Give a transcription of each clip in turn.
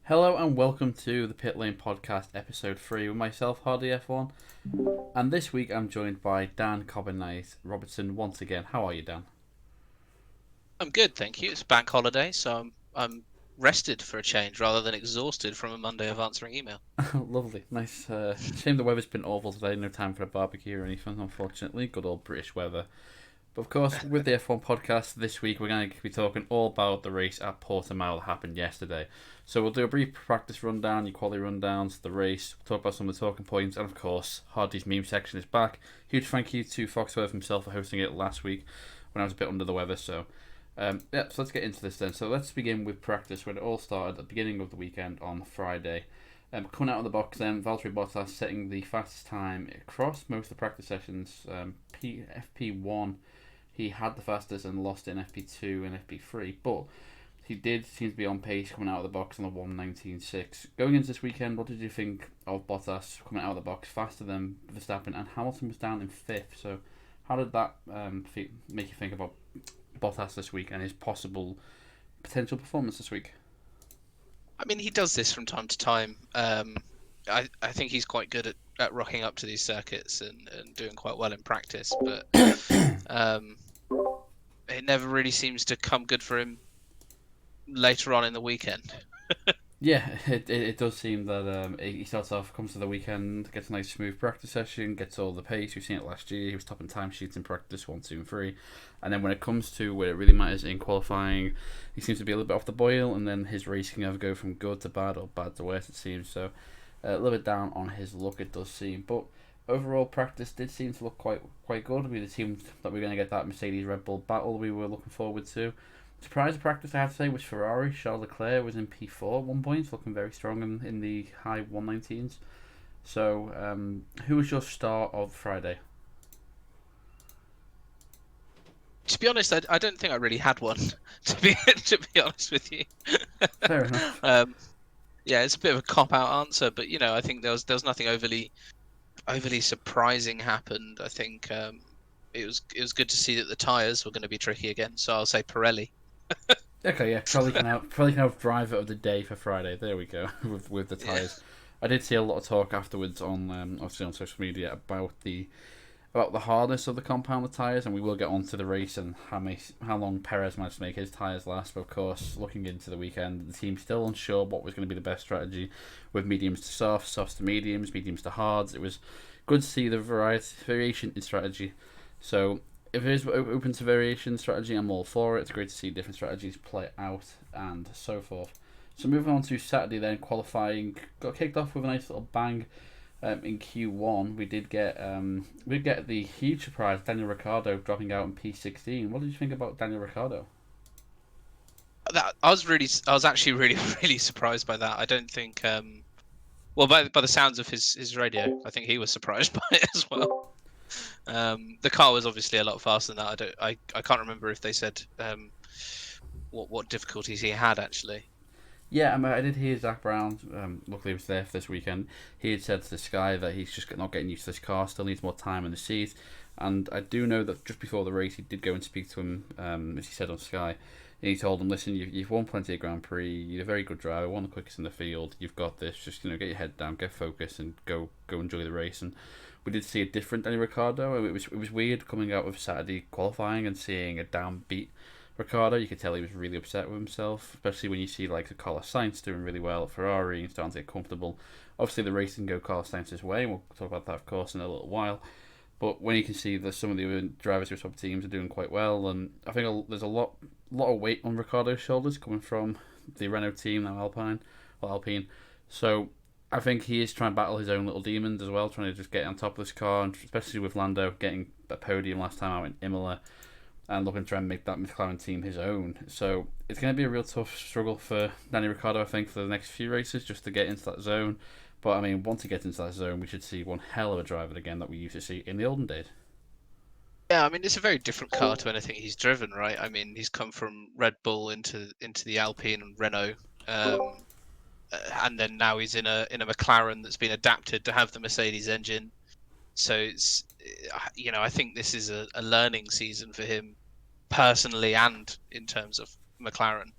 Hello and welcome to the Pitlane podcast, episode 3, with myself, HardyF1. And this week I'm joined by Dan Kobunite Robertson once again. How are you, Dan? I'm good, thank you. It's bank holiday, so I'm rested for a change rather than exhausted from a Monday of answering email. Lovely, nice. Shame the weather's been awful today. No time for a barbecue or anything, unfortunately. Good old British weather. But of course, with the F1 podcast this week, we're going to be talking all about the race at Portimao that happened yesterday. So we'll do a brief practice rundown, your quality rundowns, the race, we'll talk about some of the talking points, and of course, Hardy's meme section is back. Huge thank you to Foxworth himself for hosting it last week when I was a bit under the weather. So let's get into this then. So let's begin with practice, when it all started at the beginning of the weekend on Friday. Coming out of the box then, Valtteri Bottas setting the fastest time across most of the practice sessions. FP1, he had the fastest and lost it in FP2 and FP3, but he did seem to be on pace coming out of the box on the 1:19.6. Going into this weekend, what did you think of Bottas coming out of the box faster than Verstappen? And Hamilton was down in 5th, so how did that make you think about Bottas this week and his possible potential performance this week? I mean, he does this from time to time. I think he's quite good at rocking up to these circuits and doing quite well in practice, but um, it never really seems to come good for him later on in the weekend. Yeah, it does seem that he starts off, comes to the weekend, gets a nice smooth practice session, gets all the pace. We've seen it last year. He was topping timesheets in practice 1, 2, and 3, and then when it comes to where it really matters in qualifying, he seems to be a little bit off the boil, and then his race can either go from good to bad or bad to worse. It seems so. A little bit down on his luck, it does seem, but overall practice did seem to look quite good. We seemed that we are going to get that Mercedes Red Bull battle we were looking forward to. Surprise practice, I have to say, was Ferrari. Charles Leclerc was in P4 at one point, looking very strong in the high 119s. So, who was your star of Friday? To be honest, I don't think I really had one. To be honest with you, Fair enough. Yeah, it's a bit of a cop out answer, but I think there was nothing overly surprising happened. I think it was good to see that the tyres were going to be tricky again. So I'll say Pirelli. Okay, yeah, probably can have driver of the day for Friday. There we go with the Yeah. tyres. I did see a lot of talk afterwards on obviously on social media about the hardness of the compound tyres, and we will get on to the race and how long Perez managed to make his tyres last. But of course, looking into the weekend, the team's still unsure what was going to be the best strategy, with mediums to softs to mediums, mediums to hards. It was good to see the variation in strategy. So if it is open to variation strategy, I'm all for it. It's great to see different strategies play out and so forth. So moving on to Saturday then, qualifying got kicked off with a nice little bang. In Q1, we get the huge surprise Daniel Ricciardo dropping out in P16. What did you think about Daniel Ricciardo? I was actually really really surprised by that. I don't think well, by the sounds of his radio, I think he was surprised by it as well. The car was obviously a lot faster than that. I can't remember if they said what difficulties he had actually. Yeah, I did hear Zach Brown. Luckily, he was there for this weekend. He had said to Sky that he's just not getting used to this car. Still needs more time in the seat. And I do know that just before the race, he did go and speak to him, as he said on Sky. And he told him, "Listen, you've won plenty of Grand Prix. You're a very good driver. One of the quickest in the field. You've got this. Just get your head down, get focused, and go enjoy the race." And we did see a different Danny Ricciardo. It was weird coming out of Saturday qualifying and seeing a downbeat Ricciardo. You could tell he was really upset with himself, especially when you see like a Carlos Sainz doing really well at Ferrari and starting to get comfortable. Obviously, the race didn't go Carlos Sainz's way, and we'll talk about that, of course, in a little while. But when you can see that some of the other drivers who are top teams are doing quite well, and I think there's a lot of weight on Ricciardo's shoulders coming from the Renault team now, Alpine. So I think he is trying to battle his own little demons as well, trying to just get on top of this car, and especially with Lando getting a podium last time out in Imola and looking to try and make that McLaren team his own. So it's going to be a real tough struggle for Danny Ricciardo, I think, for the next few races just to get into that zone. But I mean, once he gets into that zone, we should see one hell of a driver again that we used to see in the olden days. Yeah, I mean it's a very different car to anything he's driven, right? I mean he's come from Red Bull into the Alpine and Renault, and then now he's in a McLaren that's been adapted to have the Mercedes engine. So I think this is a learning season for him personally and in terms of McLaren.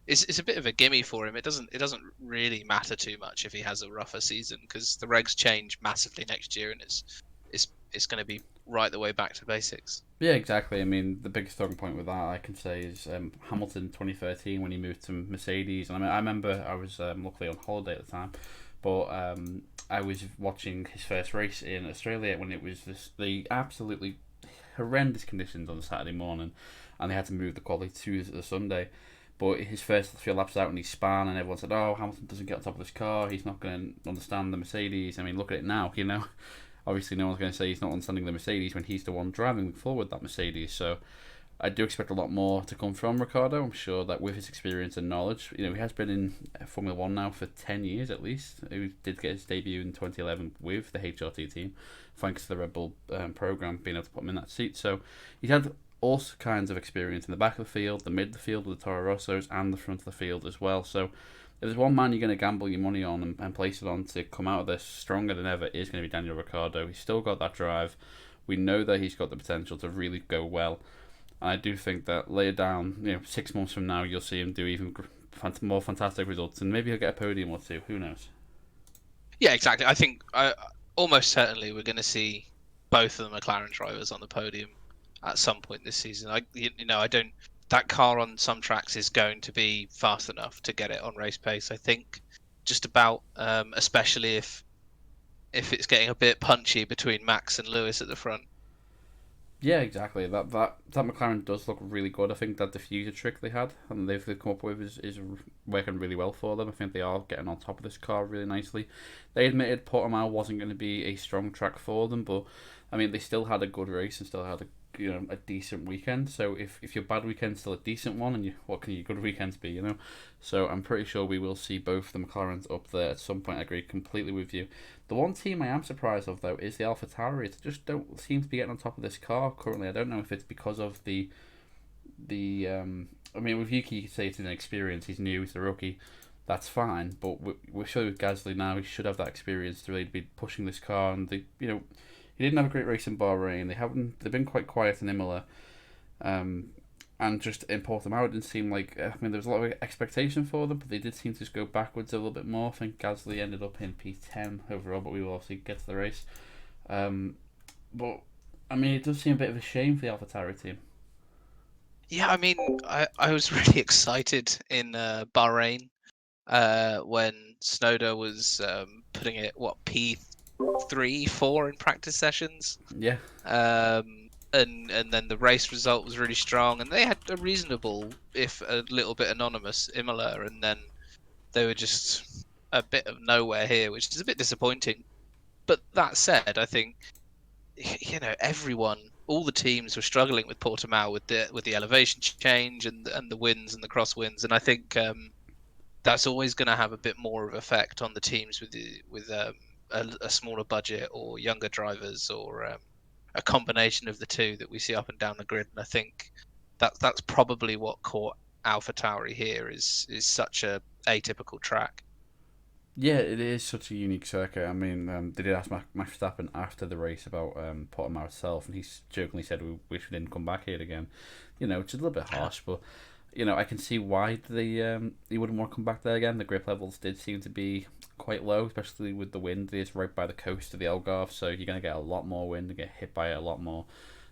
it's a bit of a gimme for him. It doesn't really matter too much if he has a rougher season because the regs change massively next year, and it's going to be right the way back to basics. Yeah, exactly. I mean, the biggest talking point with that I can say is Hamilton 2013 when he moved to Mercedes. And I remember I was luckily on holiday at the time, but I was watching his first race in Australia when it was the absolutely horrendous conditions on the Saturday morning, and they had to move the quality to the Sunday. But his first few laps out and he spun, and everyone said, "Oh, Hamilton doesn't get on top of this car. He's not going to understand the Mercedes." I mean, look at it now. Obviously, no one's going to say he's not understanding the Mercedes when he's the one driving forward that Mercedes. So I do expect a lot more to come from Ricardo. I'm sure that with his experience and knowledge, he has been in Formula One now for 10 years at least. He did get his debut in 2011 with the HRT team, thanks to the Red Bull program being able to put him in that seat. So he's had all kinds of experience in the back of the field, the mid of the field with the Toro Rossos, and the front of the field as well. So if there's one man you're going to gamble your money on and place it on to come out of this stronger than ever, it is going to be Daniel Ricciardo. He's still got that drive. We know that he's got the potential to really go well. And I do think that later down, 6 months from now, you'll see him do even more fantastic results, and maybe he'll get a podium or two. Who knows? Yeah, exactly. I think almost certainly we're going to see both of the McLaren drivers on the podium at some point this season. I don't. That car on some tracks is going to be fast enough to get it on race pace. I think just about, especially if it's getting a bit punchy between Max and Lewis at the front. Yeah, exactly. That McLaren does look really good. I think that diffuser trick they had and they've come up with is working really well for them. I think they are getting on top of this car really nicely. They admitted Portimao wasn't going to be a strong track for them, but I mean they still had a good race and still had a decent weekend. So if your bad weekend's still a decent one, and what can your good weekends be? So I'm pretty sure we will see both the McLarens up there at some point. I agree completely with you. The one team I am surprised of though is the AlphaTauri. They just don't seem to be getting on top of this car currently. I don't know if it's because of the I mean with Yuki you could say it's an experience. He's new. He's a rookie. That's fine. But we're sure with Gasly now he should have that experience to really be pushing this car. And he didn't have a great race in Bahrain. They've been quite quiet in Imola. And just in Portimao, it didn't seem like... I mean, there was a lot of expectation for them, but they did seem to just go backwards a little bit more. I think Gasly ended up in P10 overall, but we will obviously get to the race. But, I mean, it does seem a bit of a shame for the AlphaTauri team. Yeah, I mean, I was really excited in Bahrain when Snowder was putting it, P3, 4 in practice sessions. Yeah. And then the race result was really strong, and they had a reasonable, if a little bit anonymous, Imola, and then they were just a bit of nowhere here, which is a bit disappointing. But that said, I think all the teams were struggling with Portimao with the elevation change and the winds and the crosswinds, and I think that's always going to have a bit more of effect on the teams with a smaller budget or younger drivers or a combination of the two that we see up and down the grid. And I think that's probably what caught AlphaTauri here is such a atypical track. Yeah, it is such a unique circuit. I mean, they did ask Max Verstappen after the race about Portimao itself, and he jokingly said, "We wish we didn't come back here again." Which is a little bit harsh, but I can see why he wouldn't want to come back there again. The grip levels did seem to be quite low, especially with the wind. It's right by the coast of the Algarve, so you're going to get a lot more wind and get hit by it a lot more.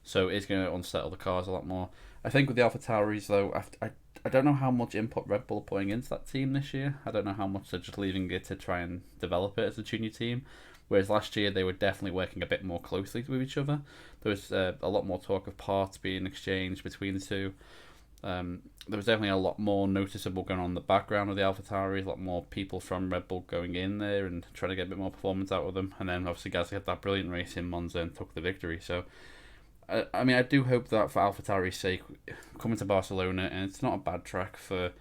So it's going to unsettle the cars a lot more. I think with the AlphaTauris, though, I don't know how much input Red Bull are putting into that team this year. I don't know how much they're just leaving it to try and develop it as a junior team. Whereas last year they were definitely working a bit more closely with each other. There was a lot more talk of parts being exchanged between the two. There was definitely a lot more noticeable going on in the background of the AlphaTauri, a lot more people from Red Bull going in there and trying to get a bit more performance out of them. And then obviously Gasly had that brilliant race in Monza and took the victory. So, I mean, I do hope that for AlphaTauri's sake, coming to Barcelona, and it's not a bad track for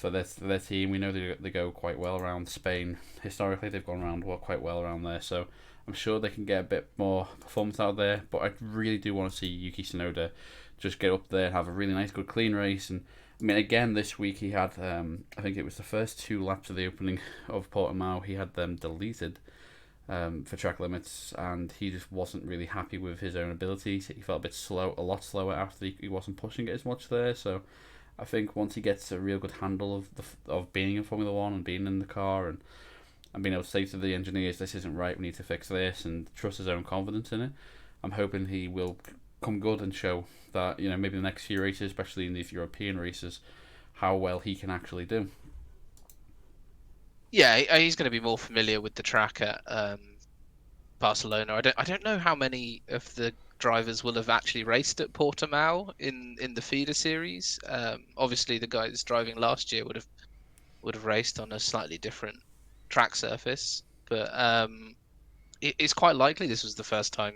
their team. We know they go quite well around Spain. Historically, they've gone around quite well around there. So I'm sure they can get a bit more performance out there. But I really do want to see Yuki Tsunoda just get up there and have a really nice, good, clean race. And I mean, again, this week he had, I think it was the first 2 laps of the opening of Portimao, he had them deleted for track limits, and he just wasn't really happy with his own abilities. He felt a lot slower after he wasn't pushing it as much there. So I think once he gets a real good handle of being in Formula One and being in the car and being able to say to the engineers, this isn't right, we need to fix this, and trust his own confidence in it, I'm hoping he will come good and show that, maybe the next few races, especially in these European races, how well he can actually do. Yeah, he's going to be more familiar with the track at Barcelona. I don't know how many of the drivers will have actually raced at Portimao in the feeder series. Obviously, the guys driving last year would have raced on a slightly different track surface, but it's quite likely this was the first time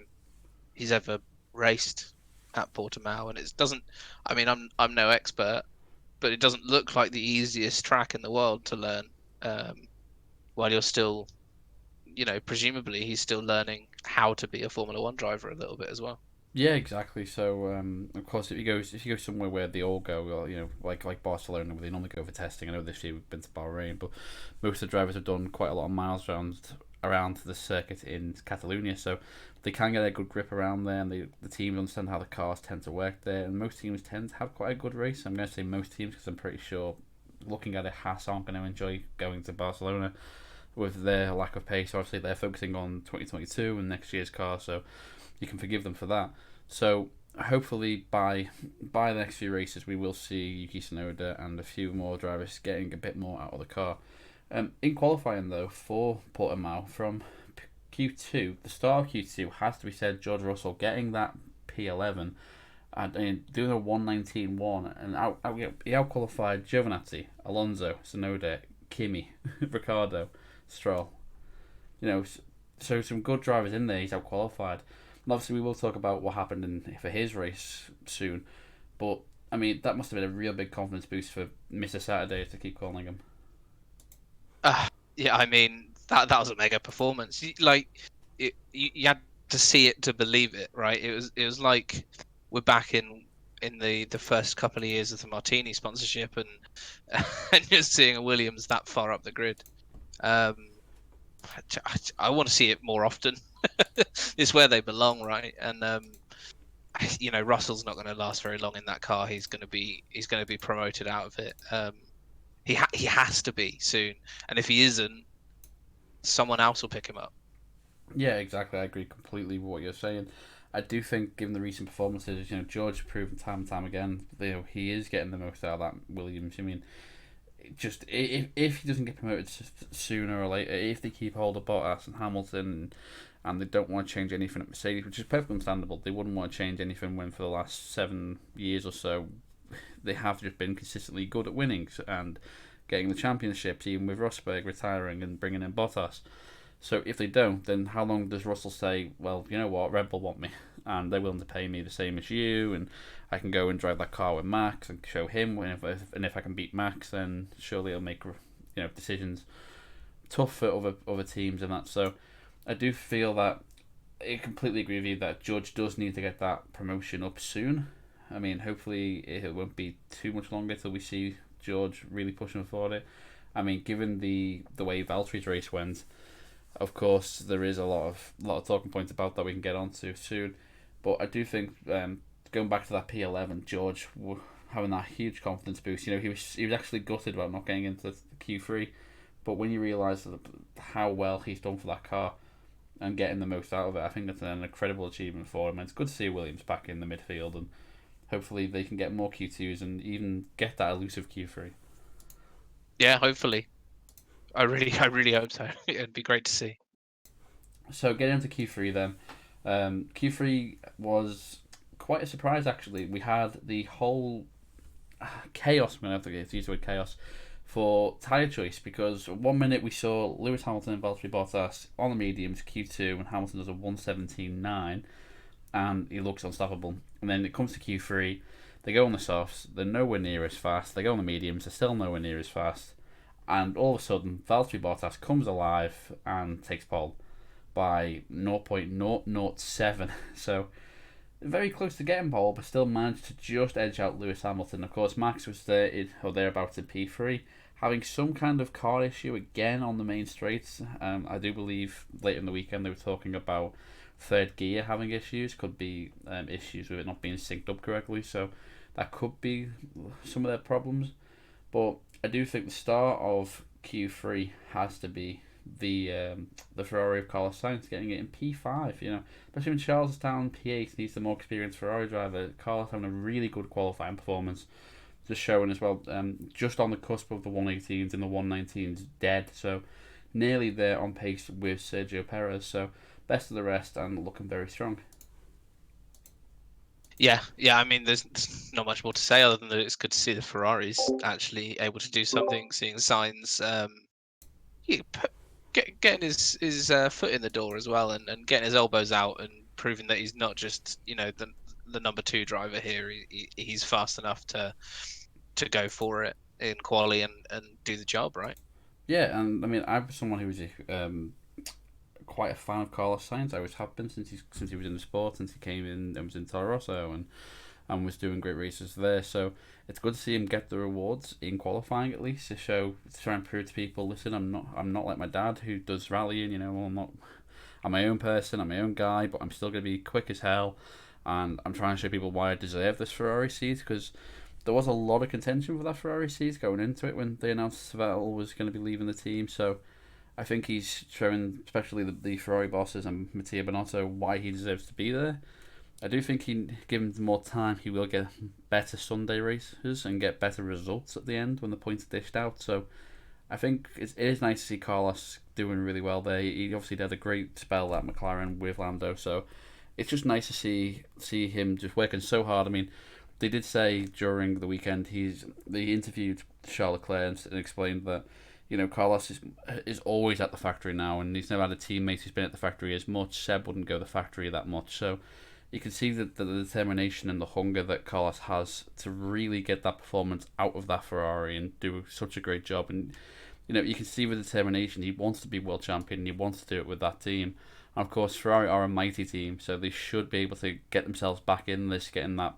he's ever raced at Portimao, and it doesn't. I mean, I'm no expert, but it doesn't look like the easiest track in the world to learn. Um, while you're still, presumably he's still learning how to be a Formula One driver a little bit as well. Yeah, exactly. So, of course, if you go somewhere where they all go, well, like Barcelona, where they normally go for testing. I know this year we've been to Bahrain, but most of the drivers have done quite a lot of miles around the circuit in Catalonia, so they can get a good grip around there, and the teams understand how the cars tend to work there, and most teams tend to have quite a good race. I'm going to say most teams because I'm pretty sure, looking at it, Haas aren't going to enjoy going to Barcelona with their lack of pace. Obviously, they're focusing on 2022 and next year's car, so you can forgive them for that. So hopefully by the next few races we will see Yuki Tsunoda and a few more drivers getting a bit more out of the car. In qualifying though for Portimao from Q2, the start of Q2 has to be said, George Russell getting that P11 and doing a 1:19.1 and he out qualified Giovinazzi, Alonso, Tsunoda, Kimi, Ricciardo, Stroll. So some good drivers in there. He's out qualified. And obviously, we will talk about what happened for his race soon. But I mean, that must have been a real big confidence boost for Mr. Saturday, to keep calling him. Yeah, I mean that was a mega performance. You had to see it to believe it, right? It was like we're back in the first couple of years of the Martini sponsorship, and and just seeing a Williams that far up the grid. Um, I want to see it more often. It's where they belong, right? And Russell's not going to last very long in that car. He's going to be promoted out of it. He has to be soon, and if he isn't, someone else will pick him up. Yeah, exactly. I agree completely with what you're saying. I do think, given the recent performances, George proved time and time again, he is getting the most out of that Williams. I mean, just if he doesn't get promoted sooner or later, if they keep hold of Bottas and Hamilton, and they don't want to change anything at Mercedes, which is perfectly understandable. They wouldn't want to change anything when for the last 7 years or so they have just been consistently good at winning and getting the championships, even with Rosberg retiring and bringing in Bottas. So if they don't, then how long does Russell say, well, you know what, Red Bull want me, and they're willing to pay me the same as you, and I can go and drive that car with Max and show him, and if I can beat Max, then surely he'll make decisions tough for other teams and that. So I do feel that I completely agree with you that Judge does need to get that promotion up soon. I mean, hopefully it won't be too much longer till we see George really pushing for it. I mean, given the way Valtteri's race went, of course there is a lot of talking points about that we can get onto soon. But I do think going back to that P11, George having that huge confidence boost. He was actually gutted about not getting into Q3, but when you realise how well he's done for that car and getting the most out of it, I think that's an incredible achievement for him. And it's good to see Williams back in the midfield, and hopefully they can get more Q2s and even get that elusive Q3. Yeah, hopefully. I really hope so. It'd be great to see. So getting into Q3 then. Q3 was quite a surprise actually. We had the whole chaos, I'm going to have to use the word chaos, for tyre choice, because 1 minute we saw Lewis Hamilton and Valtteri Bottas on the mediums Q2 and Hamilton does a 1:17.9 and he looks unstoppable. And then it comes to Q3, they go on the softs, they're nowhere near as fast, they go on the mediums, they're still nowhere near as fast, and all of a sudden Valtteri Bottas comes alive and takes pole by 0.007. So very close to getting pole, but still managed to just edge out Lewis Hamilton. Of course, Max was there or thereabouts in P3, having some kind of car issue again on the main straights. I do believe later in the weekend they were talking about third gear having issues. Could be issues with it not being synced up correctly. So that could be some of their problems. But I do think the start of Q3 has to be the Ferrari of Carlos Sainz getting it in P5. Especially when Charlestown P8 needs the more experienced Ferrari driver. Carlos having a really good qualifying performance, just showing as well. Just on the cusp of the 118s and the 119s dead, so nearly there on pace with Sergio Perez. So best of the rest and looking very strong. Yeah. I mean, there's not much more to say other than that it's good to see the Ferraris actually able to do something. Seeing signs, yeah, getting his foot in the door as well, and getting his elbows out, and proving that he's not just the number two driver here. He's fast enough to go for it in quali and do the job, right? Yeah, and I mean, I was someone who was quite a fan of Carlos Sainz. I always have been since he was in the sport, since he came in and was in Toro Rosso and was doing great races there. So it's good to see him get the rewards in qualifying at least to try and prove to people, listen, I'm not like my dad who does rallying. I'm my own person, I'm my own guy, but I'm still gonna be quick as hell, and I'm trying to show people why I deserve this Ferrari seat because there was a lot of contention for that Ferrari seat going into it when they announced Vettel was going to be leaving the team. So I think he's showing, especially the Ferrari bosses and Mattia Binotto, why he deserves to be there. I do think given more time, he will get better Sunday races and get better results at the end when the points are dished out. So I think it is nice to see Carlos doing really well there. He obviously had a great spell at McLaren with Lando, so it's just nice to see him just working so hard. I mean, they did say during the weekend they interviewed Charles Leclerc and explained that Carlos is always at the factory now, and he's never had a teammate who's been at the factory as much. Seb wouldn't go to the factory that much, so you can see the determination and the hunger that Carlos has to really get that performance out of that Ferrari and do such a great job. And you can see with determination he wants to be world champion. He wants to do it with that team. And of course, Ferrari are a mighty team, so they should be able to get themselves back in this, getting that.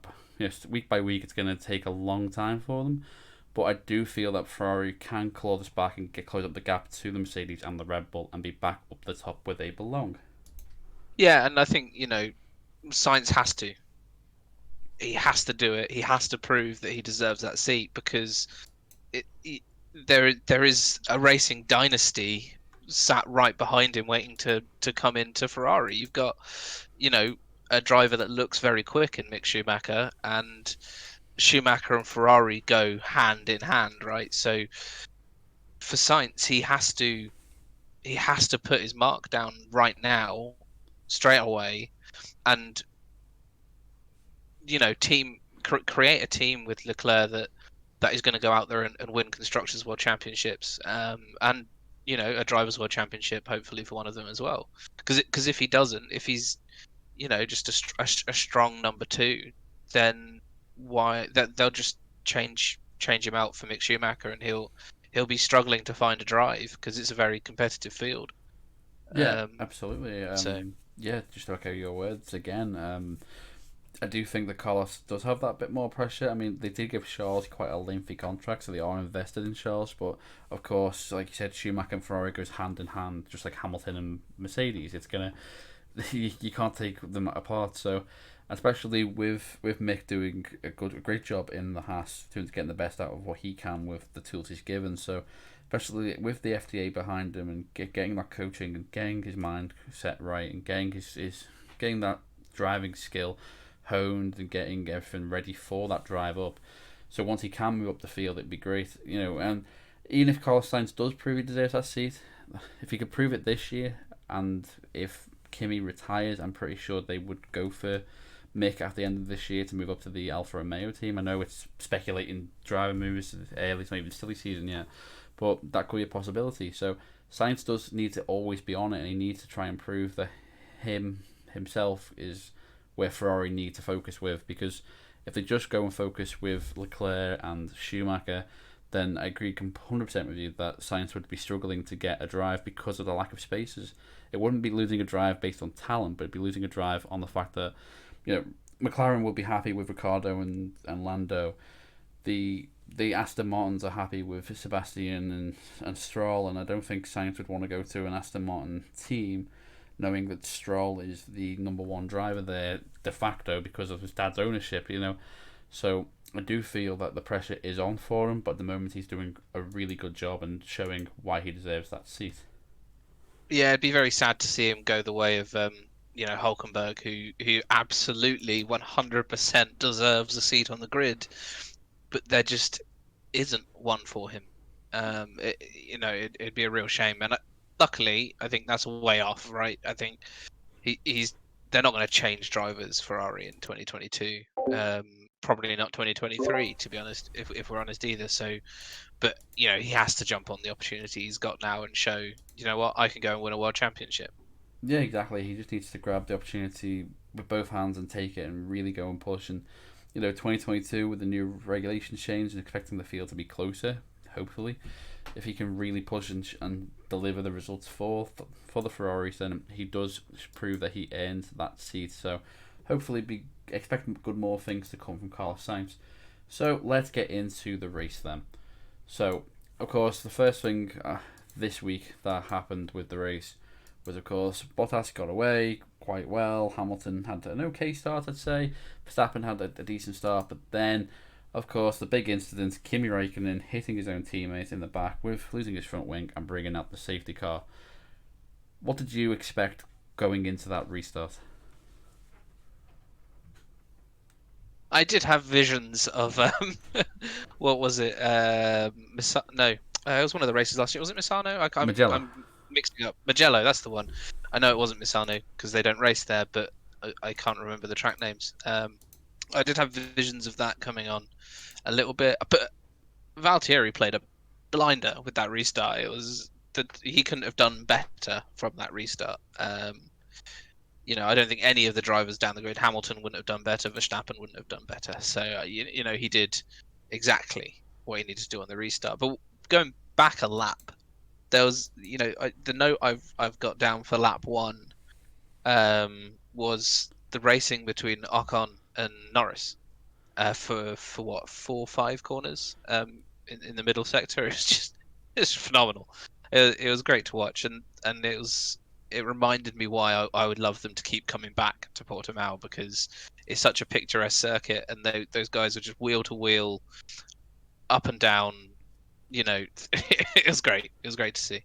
Week by week, it's going to take a long time for them. But I do feel that Ferrari can claw this back and close up the gap to the Mercedes and the Red Bull and be back up the top where they belong. Yeah, and I think Sainz has to. He has to do it. He has to prove that he deserves that seat because there is a racing dynasty sat right behind him, waiting to come into Ferrari. You've got, a driver that looks very quick in Mick Schumacher, and Schumacher and Ferrari go hand in hand, right? So for Sainz, he has to put his mark down right now, straight away, and create a team with Leclerc that is going to go out there and win constructors world championships, and a drivers world championship hopefully for one of them as well. Because if he doesn't, if he's just a strong number two, then they'll just change him out for Mick Schumacher, and he'll be struggling to find a drive because it's a very competitive field. Yeah, absolutely. So yeah, just to echo your words again. I do think that Carlos does have that bit more pressure. I mean, they did give Charles quite a lengthy contract, so they are invested in Charles. But of course, like you said, Schumacher and Ferrari goes hand in hand, just like Hamilton and Mercedes. It's gonna you can't take them apart. So, especially with Mick doing a great job in the Haas, getting the best out of what he can with the tools he's given. So, especially with the FDA behind him and getting that coaching and getting his mind set right and getting getting that driving skill honed and getting everything ready for that drive up. So once he can move up the field, it'd be great, And even if Carlos Sainz does prove he deserves that seat, if he could prove it this year, and if Kimi retires, I'm pretty sure they would go for Mick at the end of this year to move up to the Alfa Romeo team. I know it's speculating driver moves early, it's not even silly season yet, but that could be a possibility. So Sainz does need to always be on it, and he needs to try and prove that himself is where Ferrari need to focus with, because if they just go and focus with Leclerc and Schumacher, then I agree 100% with you that Sainz would be struggling to get a drive because of the lack of spaces. It wouldn't be losing a drive based on talent, but it'd be losing a drive on the fact that McLaren will be happy with Ricciardo and Lando. The Aston Martins are happy with Sebastian and Stroll, and I don't think Sainz would want to go to an Aston Martin team knowing that Stroll is the number one driver there de facto because of his dad's ownership. So I do feel that the pressure is on for him, but at the moment he's doing a really good job and showing why he deserves that seat. Yeah, it'd be very sad to see him go the way of Hulkenberg, who absolutely 100% deserves a seat on the grid, but there just isn't one for him. It'd be a real shame, and luckily, I think that's a way off, right? I think he's they're not going to change drivers Ferrari in 2022. Probably not 2023, to be honest, if we're honest either. So, but he has to jump on the opportunity he's got now and show, what, I can go and win a world championship. Yeah, exactly. He just needs to grab the opportunity with both hands and take it and really go and push. And 2022 with the new regulations change and expecting the field to be closer, hopefully, if he can really push and deliver the results for the Ferraris, then he does prove that he earned that seat. So hopefully, expect good more things to come from Carlos Sainz. So let's get into the race then. So of course, the first thing this week that happened with the race was, of course, Bottas got away quite well. Hamilton had an okay start, I'd say. Verstappen had a decent start, but then, of course, the big incident, Kimi Räikkönen hitting his own teammate in the back with losing his front wing and bringing out the safety car. What did you expect going into that restart? I did have visions of what was it? No, it was one of the races last year. Was it Misano? Magello. I'm mixing up. Mugello, that's the one. I know it wasn't Misano because they don't race there, but I can't remember the track names. I did have visions of that coming on a little bit, but Valtieri played a blinder with that restart. It was that he couldn't have done better from that restart. I don't think any of the drivers down the grid, Hamilton wouldn't have done better, Verstappen wouldn't have done better. So, he did exactly what he needed to do on the restart. But going back a lap, there was, the note I've got down for lap one was the racing between Ocon and Norris for what, 4 or 5 corners in the middle sector. It's phenomenal. It was great to watch, and it reminded me why I would love them to keep coming back to Portimao, because it's such a picturesque circuit, and those guys are just wheel to wheel, up and down. It was great. It was great to see.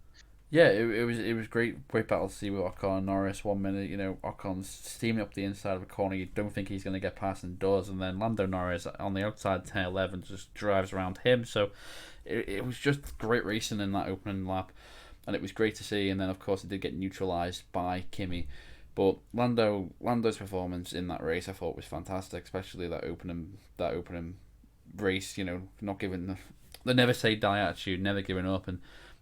Yeah, it was great battle to see with Ocon and Norris. 1 minute, Ocon's steaming up the inside of a corner. You don't think he's going to get past and does, and then Lando Norris on the outside tail 11 just drives around him. So it was just great racing in that opening lap, and it was great to see. And then of course it did get neutralised by Kimi, but Lando's performance in that race I thought was fantastic, especially that opening race. Not giving the never say die attitude, never giving up, and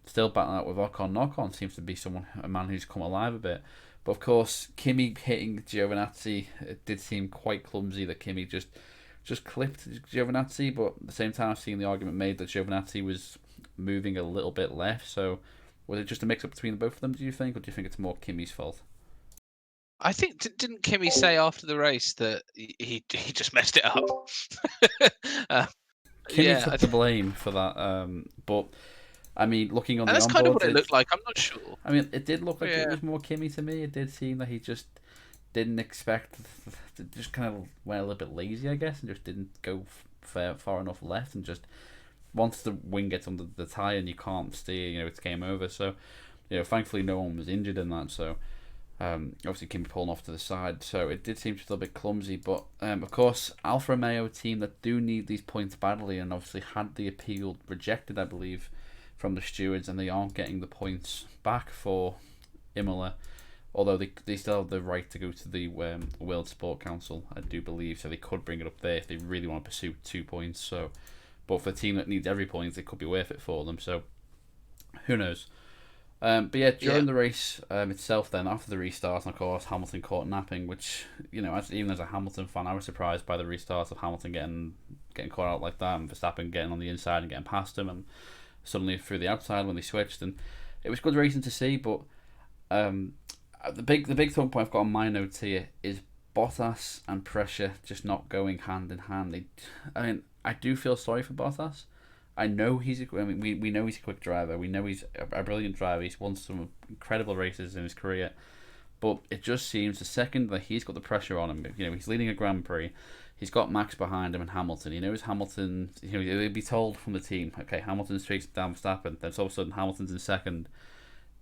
still battling out with Ocon. Ocon seems to be a man who's come alive a bit. But of course, Kimi hitting Giovinazzi, it did seem quite clumsy that Kimi just clipped Giovinazzi, but at the same time I've seen the argument made that Giovinazzi was moving a little bit left. So was it just a mix-up between both of them, do you think, or do you think it's more Kimi's fault? I think didn't Kimi say after the race that he just messed it up? Kimi Yeah, took the blame for that, but I mean, looking on and the that's kind of onboards, what it looked like. I'm not sure. I mean, it did look like it Yeah. was more Kimi to me. It did seem that he just didn't expect, just kind of went a little bit lazy, I guess, and just didn't go far enough left, and just once the wing gets under the tyre and you can't steer, it's game over. So, thankfully no one was injured in that. So, obviously Kimi pulling off to the side, so it did seem just a little bit clumsy. But of course, Alfa Romeo, team that do need these points badly, and obviously had the appeal rejected, I believe, from the stewards, and they aren't getting the points back for Imola, although they still have the right to go to the World Sport Council, I do believe, so they could bring it up there if they really want to pursue 2 points. So, but for a team that needs every point, it could be worth it for them. So, who knows? But yeah, during the race itself, then after the restart, and of course Hamilton caught napping, which even as a Hamilton fan, I was surprised by the restart of Hamilton getting caught out like that, and Verstappen getting on the inside and getting past him, and suddenly through the outside when they switched, and it was good racing to see. But the big talking point I've got on my notes here is Bottas and pressure just not going hand in hand. I do feel sorry for Bottas. I know we know he's a quick driver. We know he's a brilliant driver. He's won some incredible races in his career. But it just seems the second that he's got the pressure on him, he's leading a Grand Prix, he's got Max behind him and Hamilton. He knows Hamilton, he'll be told from the team, okay, Hamilton's chasing down Verstappen, then all of a sudden Hamilton's in second.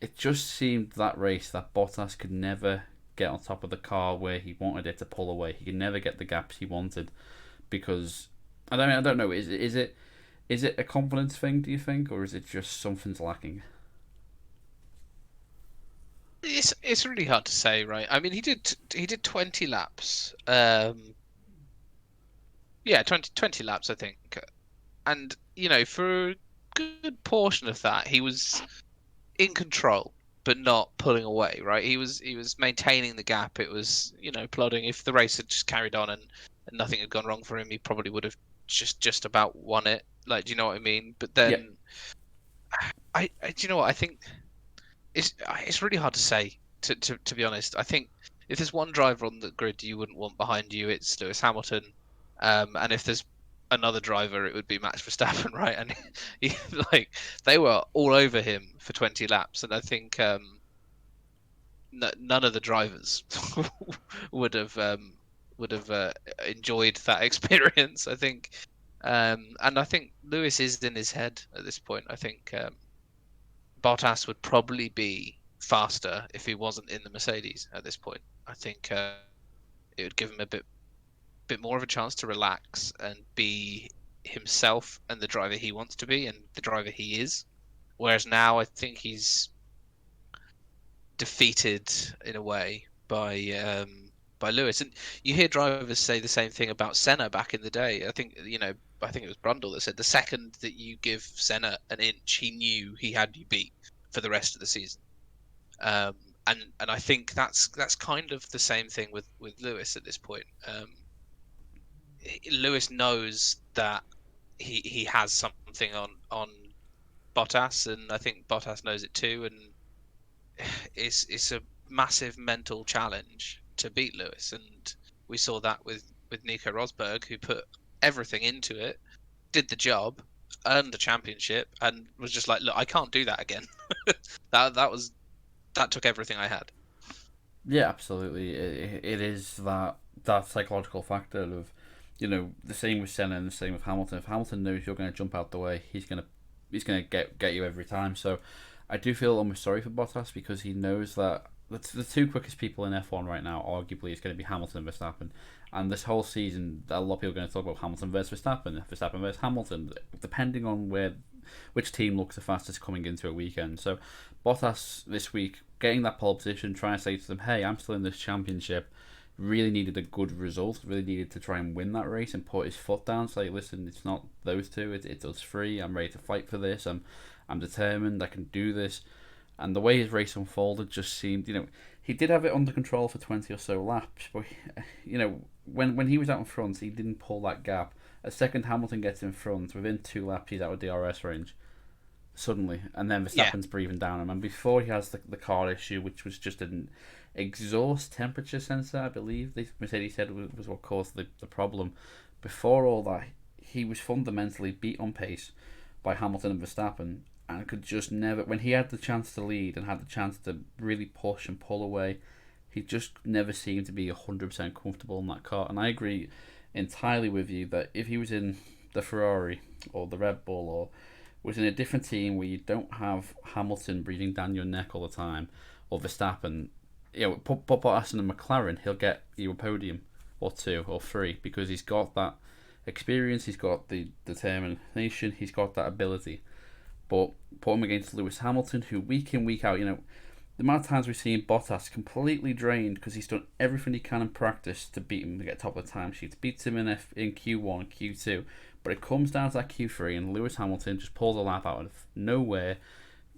It just seemed that race that Bottas could never get on top of the car where he wanted it to pull away. He could never get the gaps he wanted because I don't know. Is it a confidence thing? Do you think, or is it just something's lacking? It's really hard to say, right? I mean, he did 20 laps. Yeah, 20 laps, I think. And for a good portion of that, he was in control, but not pulling away, right? He was maintaining the gap. It was plodding. If the race had just carried on and nothing had gone wrong for him, he probably would have just about won it. Like, do you know what I mean? But Yeah. then, do you know what I think? It's really hard to say. To be honest, I think if there's one driver on the grid you wouldn't want behind you, it's Lewis Hamilton. And if there's another driver, it would be Max Verstappen, right? And like they were all over him for 20 laps, and I think none of the drivers would have enjoyed that experience. I think, and I think Lewis is in his head at this point. I think Bottas would probably be faster if he wasn't in the Mercedes at this point. I think it would give him a bit more of a chance to relax and be himself and the driver he wants to be and the driver he is. Whereas now I think he's defeated in a way by Lewis. And you hear drivers say the same thing about Senna back in the day. I think it was Brundle that said the second that you give Senna an inch, he knew he had you beat for the rest of the season. And I think that's kind of the same thing with Lewis at this point. Lewis knows that he has something on Bottas, and I think Bottas knows it too. And it's a massive mental challenge to beat Lewis, and we saw that with Nico Rosberg, who put everything into it, did the job, earned the championship, and was just like, look, I can't do that again. that took everything I had. Yeah, absolutely. It is that psychological factor of, the same with Senna and the same with Hamilton. If Hamilton knows you're going to jump out the way, he's gonna get you every time. So I do feel almost sorry for Bottas because he knows that the two quickest people in F1 right now, arguably, is going to be Hamilton and Verstappen. And this whole season, a lot of people are going to talk about Hamilton versus Verstappen, Verstappen versus Hamilton, depending on which team looks the fastest coming into a weekend. So Bottas this week, getting that pole position, trying to say to them, hey, I'm still in this championship, really needed a good result, really needed to try and win that race and put his foot down, say, listen, it's not those two, it's us three, I'm ready to fight for this, I'm determined, I can do this. And the way his race unfolded just seemed, he did have it under control for 20 or so laps, but, when he was out in front, he didn't pull that gap. A second Hamilton gets in front, within 2 laps, he's out of DRS range, suddenly, and then Verstappen's breathing down him. And before he has the car issue, which was just an exhaust temperature sensor, I believe Mercedes said was what caused the problem. Before all that, he was fundamentally beat on pace by Hamilton and Verstappen, and could just never, when he had the chance to lead and had the chance to really push and pull away, he just never seemed to be 100% comfortable in that car. And I agree entirely with you that if he was in the Ferrari or the Red Bull or was in a different team where you don't have Hamilton breathing down your neck all the time, or Verstappen, put Bottas in a McLaren, he'll get you a podium or 2 or 3 because he's got that experience, he's got the determination, he's got that ability. But put him against Lewis Hamilton, who week in, week out, the amount of times we've seen Bottas completely drained because he's done everything he can in practice to beat him to get top of the timesheet, beats him in Q1, Q2, but it comes down to that Q3 and Lewis Hamilton just pulls a lap out of nowhere,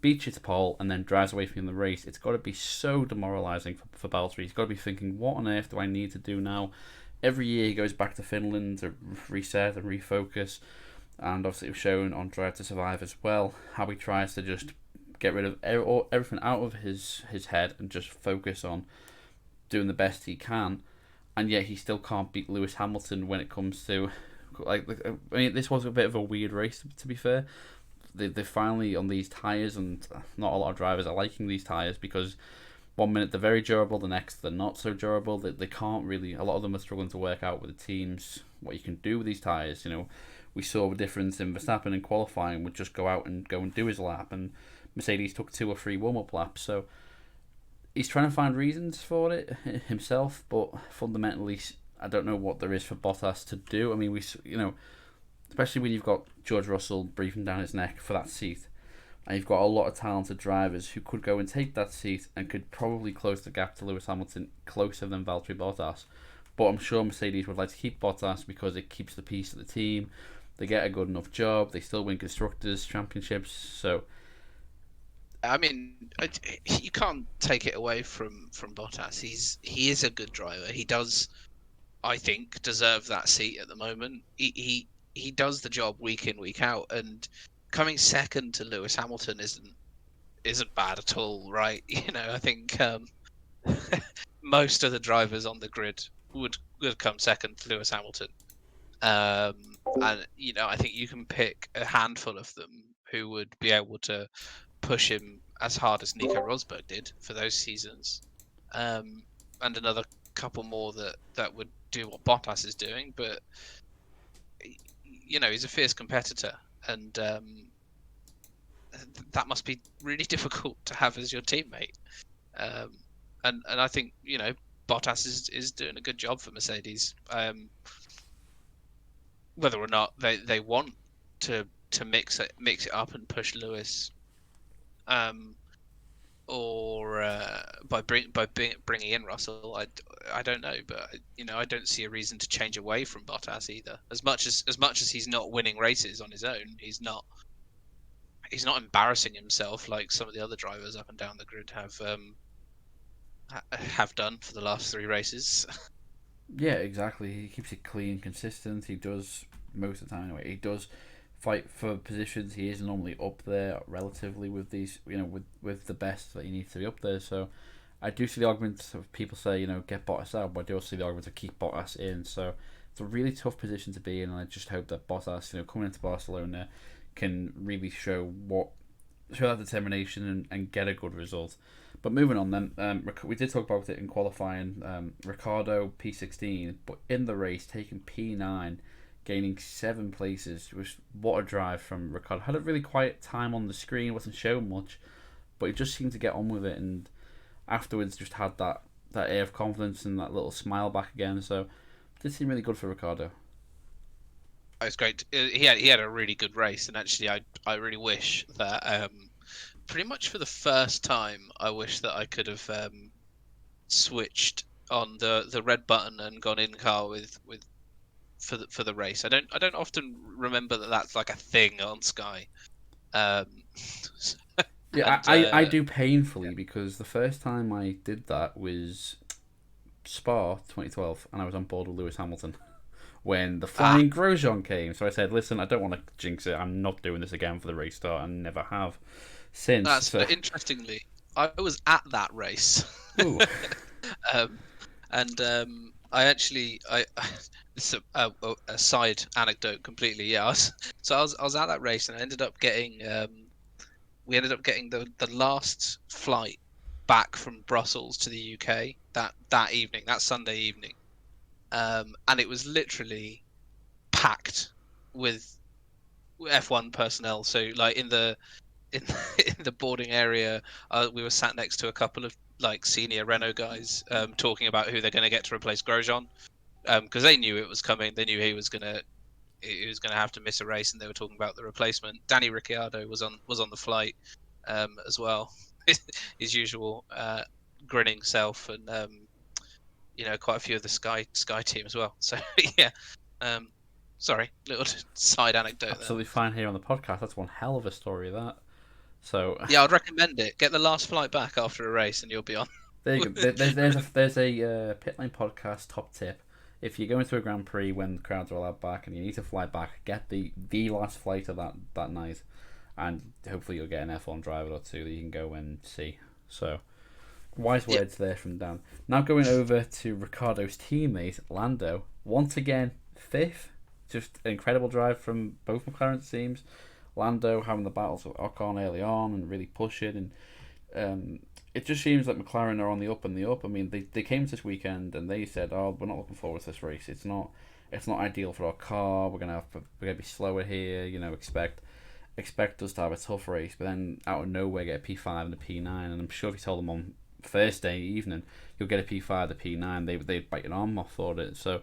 beats you to pole, and then drives away from the race. It's got to be so demoralising for Valtteri. He's got to be thinking, what on earth do I need to do now? Every year he goes back to Finland to reset and refocus, and obviously it was shown on Drive to Survive as well, how he tries to just get rid of everything out of his head and just focus on doing the best he can, and yet he still can't beat Lewis Hamilton when it comes to, this was a bit of a weird race, to be fair. They finally, on these tyres, and not a lot of drivers are liking these tyres because one minute they're very durable, the next they're not so durable. They can't really. A lot of them are struggling to work out with the teams what you can do with these tyres. We saw a difference in Verstappen in qualifying would just go out and go and do his lap, and Mercedes took 2 or 3 warm-up laps. So he's trying to find reasons for it himself, but fundamentally, I don't know what there is for Bottas to do. I mean, especially when you've got George Russell breathing down his neck for that seat, and you've got a lot of talented drivers who could go and take that seat and could probably close the gap to Lewis Hamilton closer than Valtteri Bottas. But I'm sure Mercedes would like to keep Bottas because it keeps the peace of the team. They get a good enough job. They still win constructors championships. So, I mean, you can't take it away from Bottas. He is a good driver. He does, I think, deserve that seat at the moment. He does the job week in, week out, and coming second to Lewis Hamilton isn't bad at all, right? I think most of the drivers on the grid would come second to Lewis Hamilton. And I think you can pick a handful of them who would be able to push him as hard as Nico Rosberg did for those seasons, and another couple more that would do what Bottas is doing. But he's a fierce competitor, and that must be really difficult to have as your teammate. And I think Bottas is doing a good job for Mercedes. Whether or not they want to mix it up and push Lewis, or by bringing in Russell, I don't know, but I don't see a reason to change away from Bottas either. As much as he's not winning races on his own, he's not embarrassing himself like some of the other drivers up and down the grid have done for the last 3 races. yeah, exactly. He keeps it clean, consistent. He does most of the time anyway. He does fight for positions. He is normally up there relatively with these, with the best that he needs to be up there. So I do see the argument of people say, get Bottas out, but I do also see the argument to keep Bottas in. So it's a really tough position to be in, and I just hope that Bottas, coming into Barcelona, can really show that determination and get a good result. But moving on then, we did talk about it in qualifying. Ricciardo P16, but in the race taking P9, gaining 7 places. What a drive from Ricciardo. Had a really quiet time on the screen, wasn't showing much, but he just seemed to get on with it, and afterwards just had that air of confidence and that little smile back again. So it did seem really good for Ricciardo. It was great. He had a really good race, and actually I really wish that pretty much for the first time, I wish that I could have switched on the red button and gone in car with for the race. I don't often remember that that's like a thing on Sky. Yeah, I do painfully, because the first time I did that was Spa 2012, and I was on board with Lewis Hamilton when the flying Grosjean came. So I said, listen, I don't want to jinx it. I'm not doing this again for the race start, and never have since. Interestingly, I was at that race. Ooh. I actually this is a side anecdote completely. Yeah, I was at that race, and I ended up getting we ended up getting the last flight back from Brussels to the UK that evening, that Sunday evening, and it was literally packed with F1 personnel. So like in the boarding area, we were sat next to a couple of like senior Renault guys talking about who they're going to get to replace Grosjean, because they knew it was coming. They knew he was going to have to miss a race, and they were talking about the replacement. Danny Ricciardo was on the flight as well, his usual grinning self, and quite a few of the Sky team as well. So yeah, sorry, little side anecdote. Absolutely fine here on the podcast. That's one hell of a story, that. So yeah, I'd recommend it. Get the last flight back after a race, and you'll be on. There you go. There's a Pitlane podcast top tip. If you go into a Grand Prix when the crowds are allowed back and you need to fly back, get the last flight of that night, and hopefully you'll get an F1 driver or two that you can go and see. So, wise words there from Dan. Now going over to Ricciardo's teammate Lando, once again 5th. Just an incredible drive from both McLaren teams. Lando having the battles with Ocon early on and really pushing, and it just seems like McLaren are on the up and the up. I mean, they came this weekend and they said, "Oh, we're not looking forward to this race. It's not ideal for our car. We're gonna be slower here. Expect us to have a tough race." But then out of nowhere, get a P5 and a P9, and I'm sure if you told them on Thursday evening you'll get a P5, a P9, they'd bite your arm off for it. So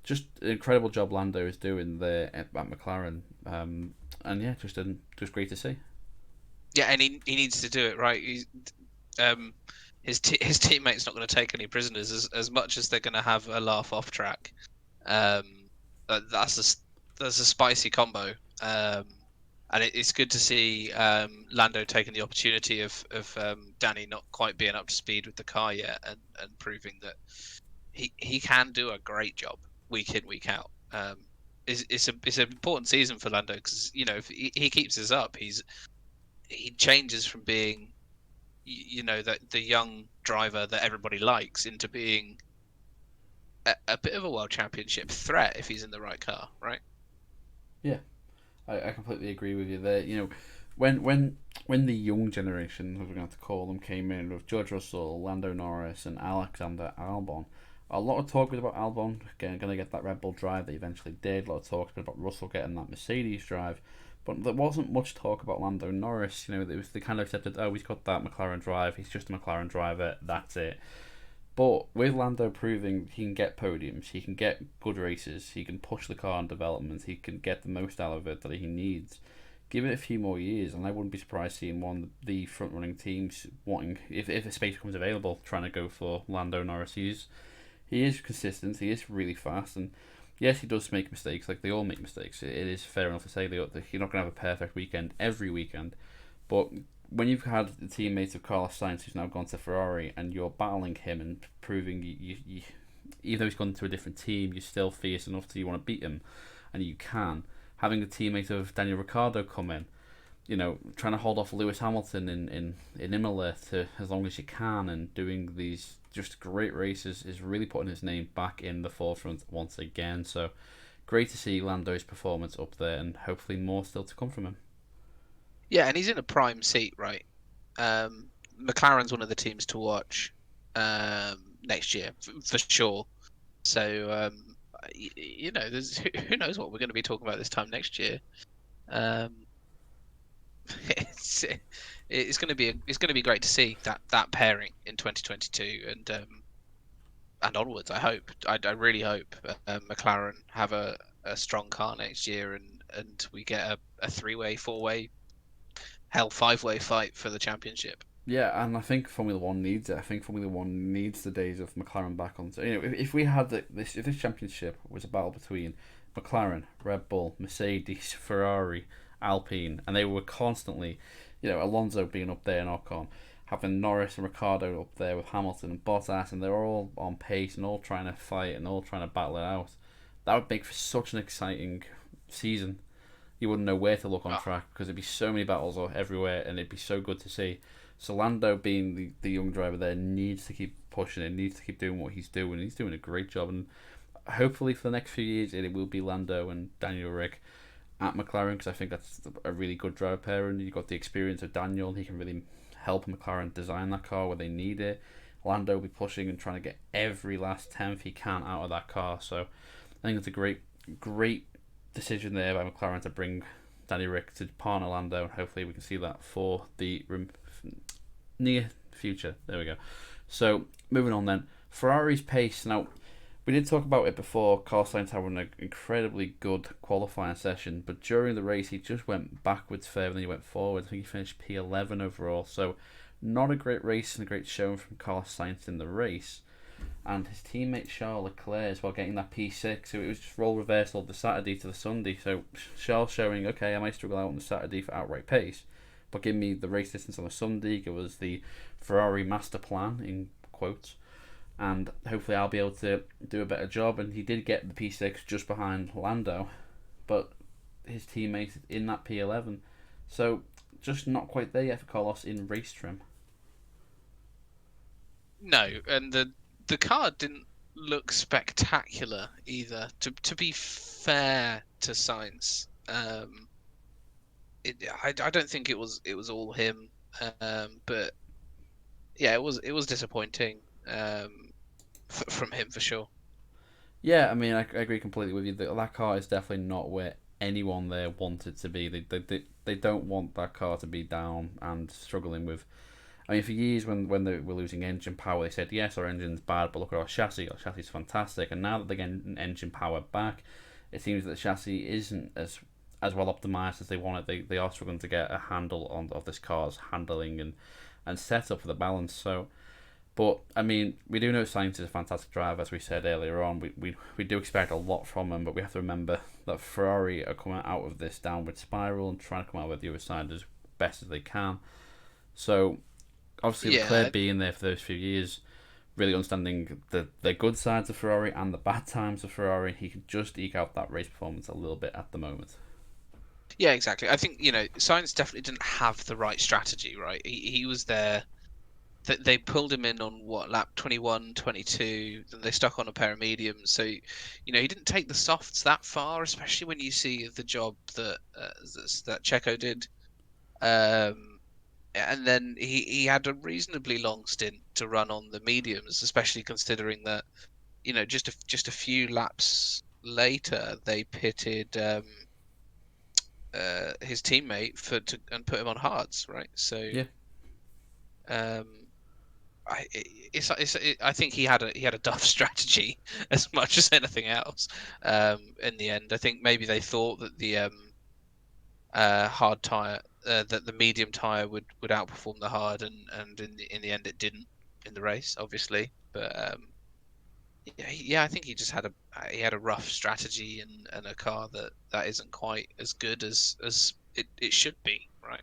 just an incredible job Lando is doing there at McLaren. And yeah, just great to see. Yeah, and he needs to do it right. Um, his teammate's not going to take any prisoners as much as they're going to have a laugh off track. Um, that's a spicy combo. And it's good to see Lando taking the opportunity of Danny not quite being up to speed with the car yet, and proving that he can do a great job week in, week out. It's an important season for Lando, because if he keeps this up, he changes from being the young driver that everybody likes into being a bit of a world championship threat if he's in the right car, right? Yeah, I completely agree with you there. When the young generation, as we're going to call them, came in with George Russell, Lando Norris, and Alexander Albon, a lot of talk was about Albon going to get that Red Bull drive that he eventually did. A lot of talk about Russell getting that Mercedes drive. But there wasn't much talk about Lando Norris. They kind of accepted, oh, he's got that McLaren drive. He's just a McLaren driver. That's it. But with Lando proving he can get podiums, he can get good races, he can push the car in development, he can get the most out of it that he needs. Give it a few more years, and I wouldn't be surprised seeing one of the front running teams wanting, if a space becomes available, trying to go for Lando Norris. He is consistent, he is really fast, and yes, he does make mistakes, like they all make mistakes. It is fair enough to say that you're not going to have a perfect weekend every weekend, but when you've had the teammates of Carlos Sainz who's now gone to Ferrari and you're battling him and proving even though he's gone to a different team, you're still fierce enough to you want to beat him, and you can. Having the teammate of Daniel Ricciardo come in, trying to hold off Lewis Hamilton in Imola to as long as you can, and doing these just great races is really putting his name back in the forefront once again. So great to see Lando's performance up there, and hopefully more still to come from him. Yeah, and he's in a prime seat, right? McLaren's one of the teams to watch next year for sure. So there's who knows what we're going to be talking about this time next year. Um, it's it's going to be great to see that pairing in 2022 and onwards. I really hope McLaren have a strong car next year, and we get a three-way, four-way, hell, five-way fight for the championship. Yeah, and I think Formula One needs it. I think Formula One needs the days of McLaren back on. If we had if this championship was a battle between McLaren, Red Bull, Mercedes, Ferrari, Alpine, and they were constantly, Alonso being up there and Ocon, having Norris and Ricciardo up there with Hamilton and Bottas, and they're all on pace and all trying to fight and all trying to battle it out. That would make for such an exciting season. You wouldn't know where to look on Oh, track because there'd be so many battles everywhere, and it'd be so good to see. So Lando, being the young driver there, needs to keep pushing it, needs to keep doing what he's doing. He's doing a great job, and hopefully for the next few years it will be Lando and Daniel Rick at McLaren, because I think that's a really good driver pair, and you've got the experience of Daniel. He can really help McLaren design that car where they need it. Lando will be pushing and trying to get every last tenth he can out of that car. So I think it's a great decision there by McLaren to bring Danny Rick to partner Lando, and hopefully we can see that for the near future. There we go. So moving on then, Ferrari's pace. Now we did talk about it before. Carlos Sainz having an incredibly good qualifying session, but during the race he just went backwards further than he went forward. I think he finished P11 overall. So not a great race and a great showing from Carlos Sainz in the race. And his teammate Charles Leclerc as well getting that P6. So it was just role reversal of the Saturday to the Sunday. So Charles showing, okay, I might struggle out on the Saturday for outright pace, but give me the race distance on the Sunday. It was the Ferrari master plan, in quotes, and hopefully I'll be able to do a better job. And he did get the P6 just behind Lando, but his teammate in that P11. So just not quite there yet for Carlos in race trim. no, and the car didn't look spectacular either. To be fair to Sainz, I don't think it was all him, but yeah, it was disappointing from him for sure. Yeah, I mean, I agree completely with you. That car is definitely not where anyone there wanted to be. They don't want that car to be down and struggling with. I mean, for years when they were losing engine power, they said, yes, our engine's bad, but look at our chassis. Our chassis is fantastic. And now that they're getting engine power back, it seems that the chassis isn't as well optimized as they wanted. They are struggling to get a handle on of this car's handling and setup for the balance. So, but I mean, we do know Sainz is a fantastic driver, as we said earlier on. We do expect a lot from him, but we have to remember that Ferrari are coming out of this downward spiral and trying to come out with the other side as best as they can. So obviously Yeah, Leclerc being there for those few years, really understanding the good sides of Ferrari and the bad times of Ferrari, he could just eke out that race performance a little bit at the moment. yeah, exactly. I think Sainz definitely didn't have the right strategy, right? He was there. They pulled him in on what lap 21, 22. Then they stuck on a pair of mediums. So, he didn't take the softs that far, especially when you see the job that Checo did. Um, and then he had a reasonably long stint to run on the mediums, especially considering that just a few laps later they pitted his teammate and put him on hards, right? So Yeah, um, I think he had a duff strategy as much as anything else. In the end, I think maybe they thought that the hard tire, that the medium tire would outperform the hard, and in the end it didn't in the race, obviously. But yeah, I think he just had a rough strategy and a car that isn't quite as good as it should be, right?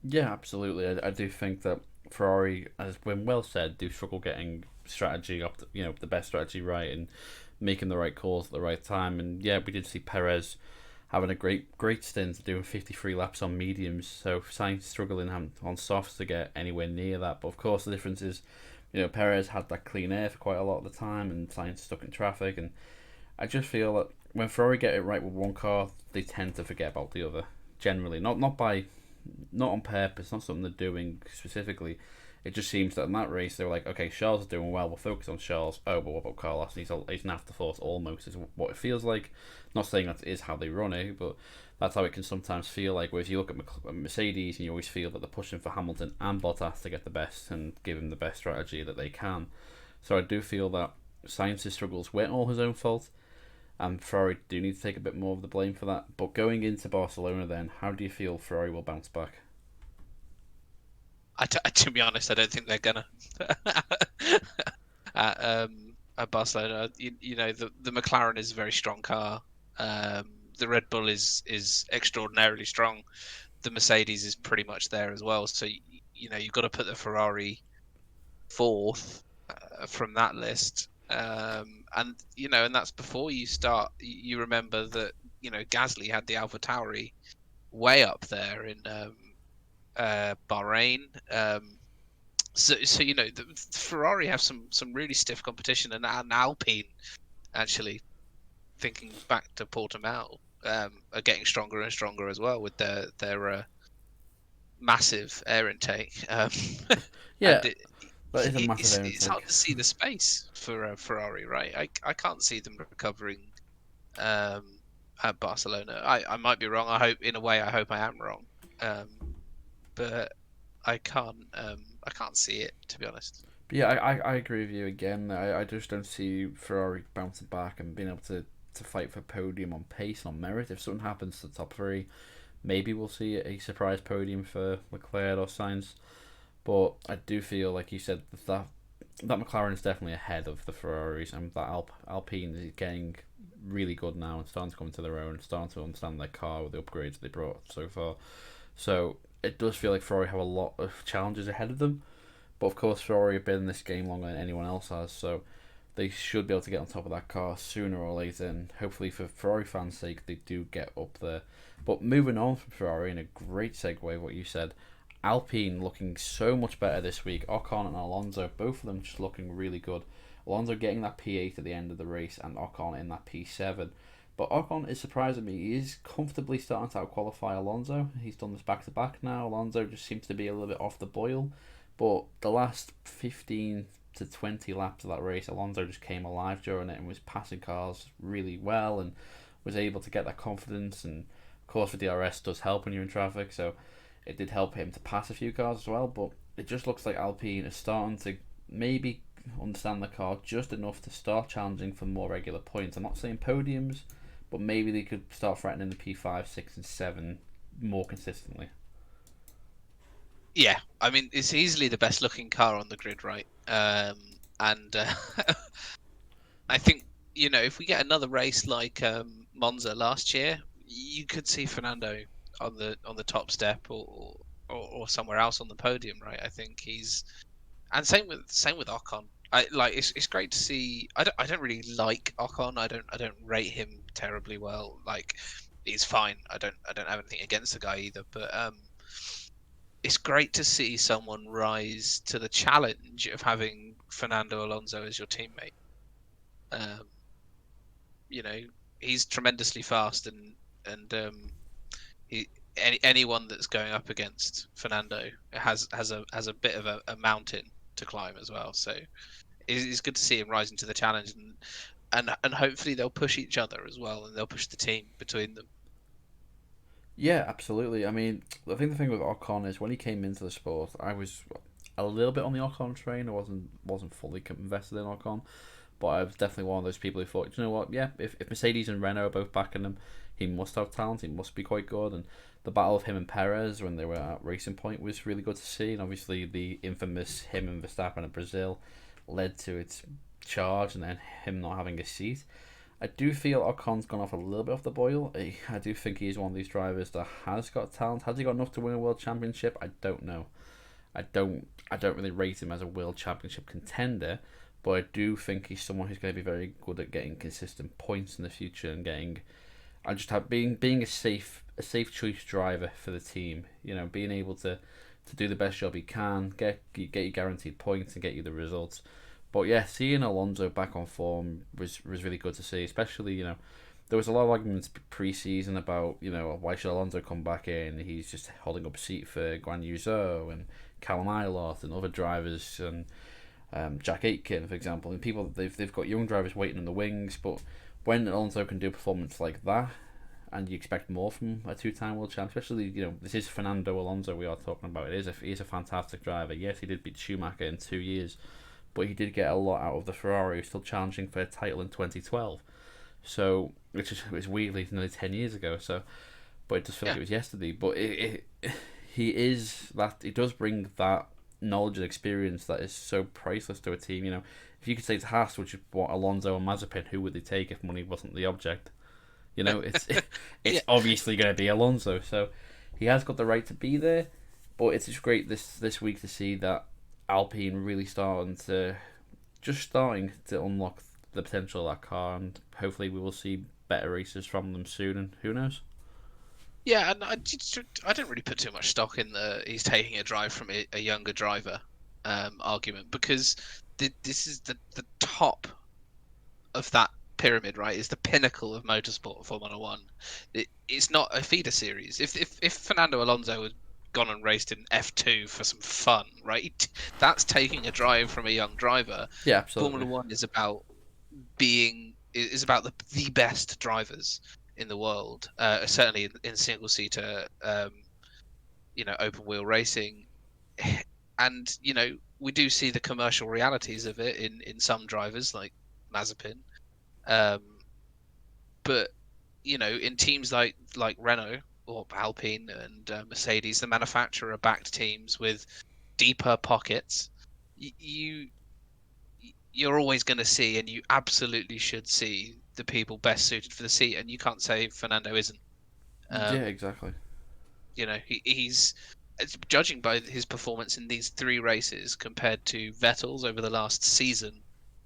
yeah, absolutely. I do think that Ferrari, as been well said, do struggle getting strategy up, the best strategy right and making the right calls at the right time. And yeah, we did see Perez having a great stint doing 53 laps on mediums. So Sainz struggling on softs to get anywhere near that. But of course, the difference is, Perez had that clean air for quite a lot of the time, and Sainz stuck in traffic. And I just feel that when Ferrari get it right with one car, they tend to forget about the other. Generally, not on purpose, not something they're doing specifically. It just seems that in that race they were like, okay, Charles is doing well, we'll focus on Charles. Oh, but what about Carlos? He's an afterthought almost, is what it feels like. Not saying that is how they run it, but that's how it can sometimes feel like. Whereas you look at Mercedes and you always feel that they're pushing for Hamilton and Bottas to get the best and give him the best strategy that they can. So I do feel that Sainz's struggles weren't all his own fault, and Ferrari do need to take a bit more of the blame for that. But going into Barcelona, then, how do you feel Ferrari will bounce back? To be honest, I don't think they're gonna. At Barcelona, the McLaren is a very strong car. The Red Bull is extraordinarily strong. The Mercedes is pretty much there as well. So you've got to put the Ferrari fourth from that list. And that's before you start. You remember that Gasly had the AlphaTauri way up there in Bahrain. So the Ferrari have some really stiff competition, and Alpine actually, thinking back to Portimao, are getting stronger and stronger as well with their massive air intake. And Yeah, that is a massive air it's intake. hard to see the space for Ferrari, right? I can't see them recovering um, at Barcelona. I might be wrong. I hope I am wrong. Um, but I can't see it, to be honest. But yeah, I agree with you again. I just don't see Ferrari bouncing back and being able to fight for podium on pace, on merit. If something happens to the top three, maybe we'll see a surprise podium for Leclerc or Sainz. But I do feel, like you said, that McLaren is definitely ahead of the Ferraris, and that Alpine is getting really good now and starting to come into their own, starting to understand their car with the upgrades they brought so far. So it does feel like Ferrari have a lot of challenges ahead of them. But of course, Ferrari have been in this game longer than anyone else has, so they should be able to get on top of that car sooner or later. And hopefully, for Ferrari fans' sake, they do get up there. But moving on from Ferrari, in a great segue, what you said, Alpine looking so much better this week. Ocon and Alonso, both of them just looking really good. Alonso getting that P8 at the end of the race, and Ocon in that P7. But Ocon is surprising me. He is comfortably starting to outqualify Alonso. He's done this back to back now. Alonso just seems to be a little bit off the boil. But the last 15 to 20 laps of that race, Alonso just came alive during it and was passing cars really well and was able to get that confidence. And of course, the DRS does help when you're in traffic, so it did help him to pass a few cars as well. But it just looks like Alpine is starting to maybe understand the car just enough to start challenging for more regular points. I'm not saying podiums, but maybe they could start threatening the P5, 6, and 7 more consistently. Yeah, I mean it's easily the best looking car on the grid, right? And I think if we get another race like Monza last year, you could see Fernando on the top step or somewhere else on the podium, right? I think he's and same with Ocon. It's great to see. I don't really like Ocon. I don't rate him terribly well. Like he's fine. I don't have anything against the guy either. But it's great to see someone rise to the challenge of having Fernando Alonso as your teammate. Um, you know, he's tremendously fast, and he anyone that's going up against Fernando has a bit of a mountain to climb as well. So it's good to see him rising to the challenge, and hopefully they'll push each other as well, and they'll push the team between them. Yeah, absolutely. I mean, I think the thing with Ocon is when he came into the sport, I was a little bit on the Ocon train. I wasn't fully invested in Ocon, but I was definitely one of those people who thought, you know what, yeah, if Mercedes and Renault are both backing him, he must have talent. He must be quite good. And the battle of him and Perez when they were at Racing Point was really good to see. And obviously the infamous him and Verstappen in Brazil led to its charge and then him not having a seat. I do feel Ocon's gone off a little bit off the boil. I do think he's one of these drivers that has got talent. Has he got enough to win a world championship? I don't know. I don't really rate him as a world championship contender, but I do think he's someone who's going to be very good at getting consistent points in the future and getting. I just have being a safe choice driver for the team. Being able to do the best job he can, get you guaranteed points and get you the results. But yeah, seeing Alonso back on form was really good to see. Especially there was a lot of arguments pre-season about why should Alonso come back in? He's just holding up a seat for Guan Yu Zhou and Callum Ilott and other drivers and Jack Aitken, for example, and people they've got young drivers waiting in the wings. But when Alonso can do a performance like that, and you expect more from a two-time world champ, especially this is Fernando Alonso we are talking about. He is a fantastic driver. Yes, he did beat Schumacher in 2 years, but he did get a lot out of the Ferrari. He was still challenging for a title in 2012, so which is weirdly nearly 10 years ago. So, but it just felt like it was yesterday. But he does bring that knowledge and experience that is so priceless to a team. If you could say to Haas, which is what Alonso and Mazepin, who would they take if money wasn't the object? It's Yeah. obviously going to be Alonso. So he has got the right to be there. But it's just great this week to see that Alpine really starting to unlock the potential of that car, and hopefully we will see better races from them soon. And who knows? Yeah, and I don't really put too much stock in the he's taking a drive from a younger driver argument, because this is the top of that pyramid, right? Is the pinnacle of motorsport, Formula One. It's not a feeder series. If Fernando Alonso had gone and raced in F2 for some fun, right? That's taking a drive from a young driver. Yeah, absolutely. Formula One is about the best drivers in the world, certainly in single seater, open wheel racing, and we do see the commercial realities of it in some drivers like Mazepin, but in teams like Renault or Alpine and Mercedes, the manufacturer-backed teams with deeper pockets, you're always going to see, and you absolutely should see, the people best suited for the seat, and you can't say Fernando isn't. Yeah, exactly. He's judging by his performance in these three races compared to Vettel's over the last season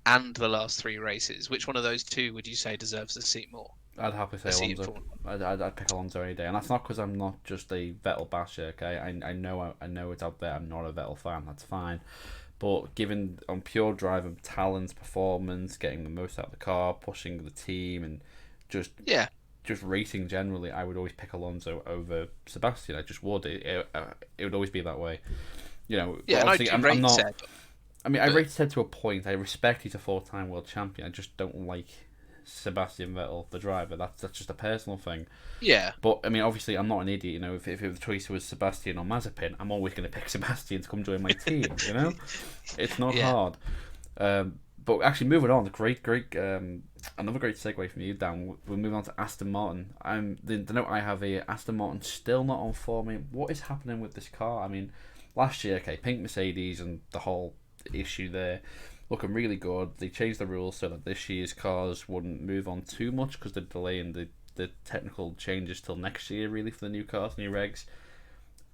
and the last three races. Which one of those two would you say deserves the seat more? I'd happily say Alonso. I'd pick Alonso any day, and that's not because I'm not just a Vettel basher. Okay, I know it's out there. I'm not a Vettel fan. That's fine. But given on pure drive and talent, performance, getting the most out of the car, pushing the team, and just racing generally, I would always pick Alonso over Sebastian. I just would. It would always be that way. You know, but Yeah, and I obviously do I'm rate not. Seb, I mean, I but rate Seb to a point. I respect he's a 4-time world champion. I just don't like Sebastian Vettel, the driver. That's just a personal thing. yeah, But I mean, obviously, I'm not an idiot. You know, if the choice was Sebastian or Mazepin, I'm always going to pick Sebastian to come join my team. You know, it's not yeah. hard. But actually, moving on, great, another great segue from you, Dan. We're moving on to Aston Martin. The note I have here: Aston Martin still not on form. I mean, what is happening with this car? I mean, last year, okay, pink Mercedes and the whole issue there, looking really good. They changed the rules so that this year's cars wouldn't move on too much because they're delaying the technical changes till next year, really, for the new cars, new regs.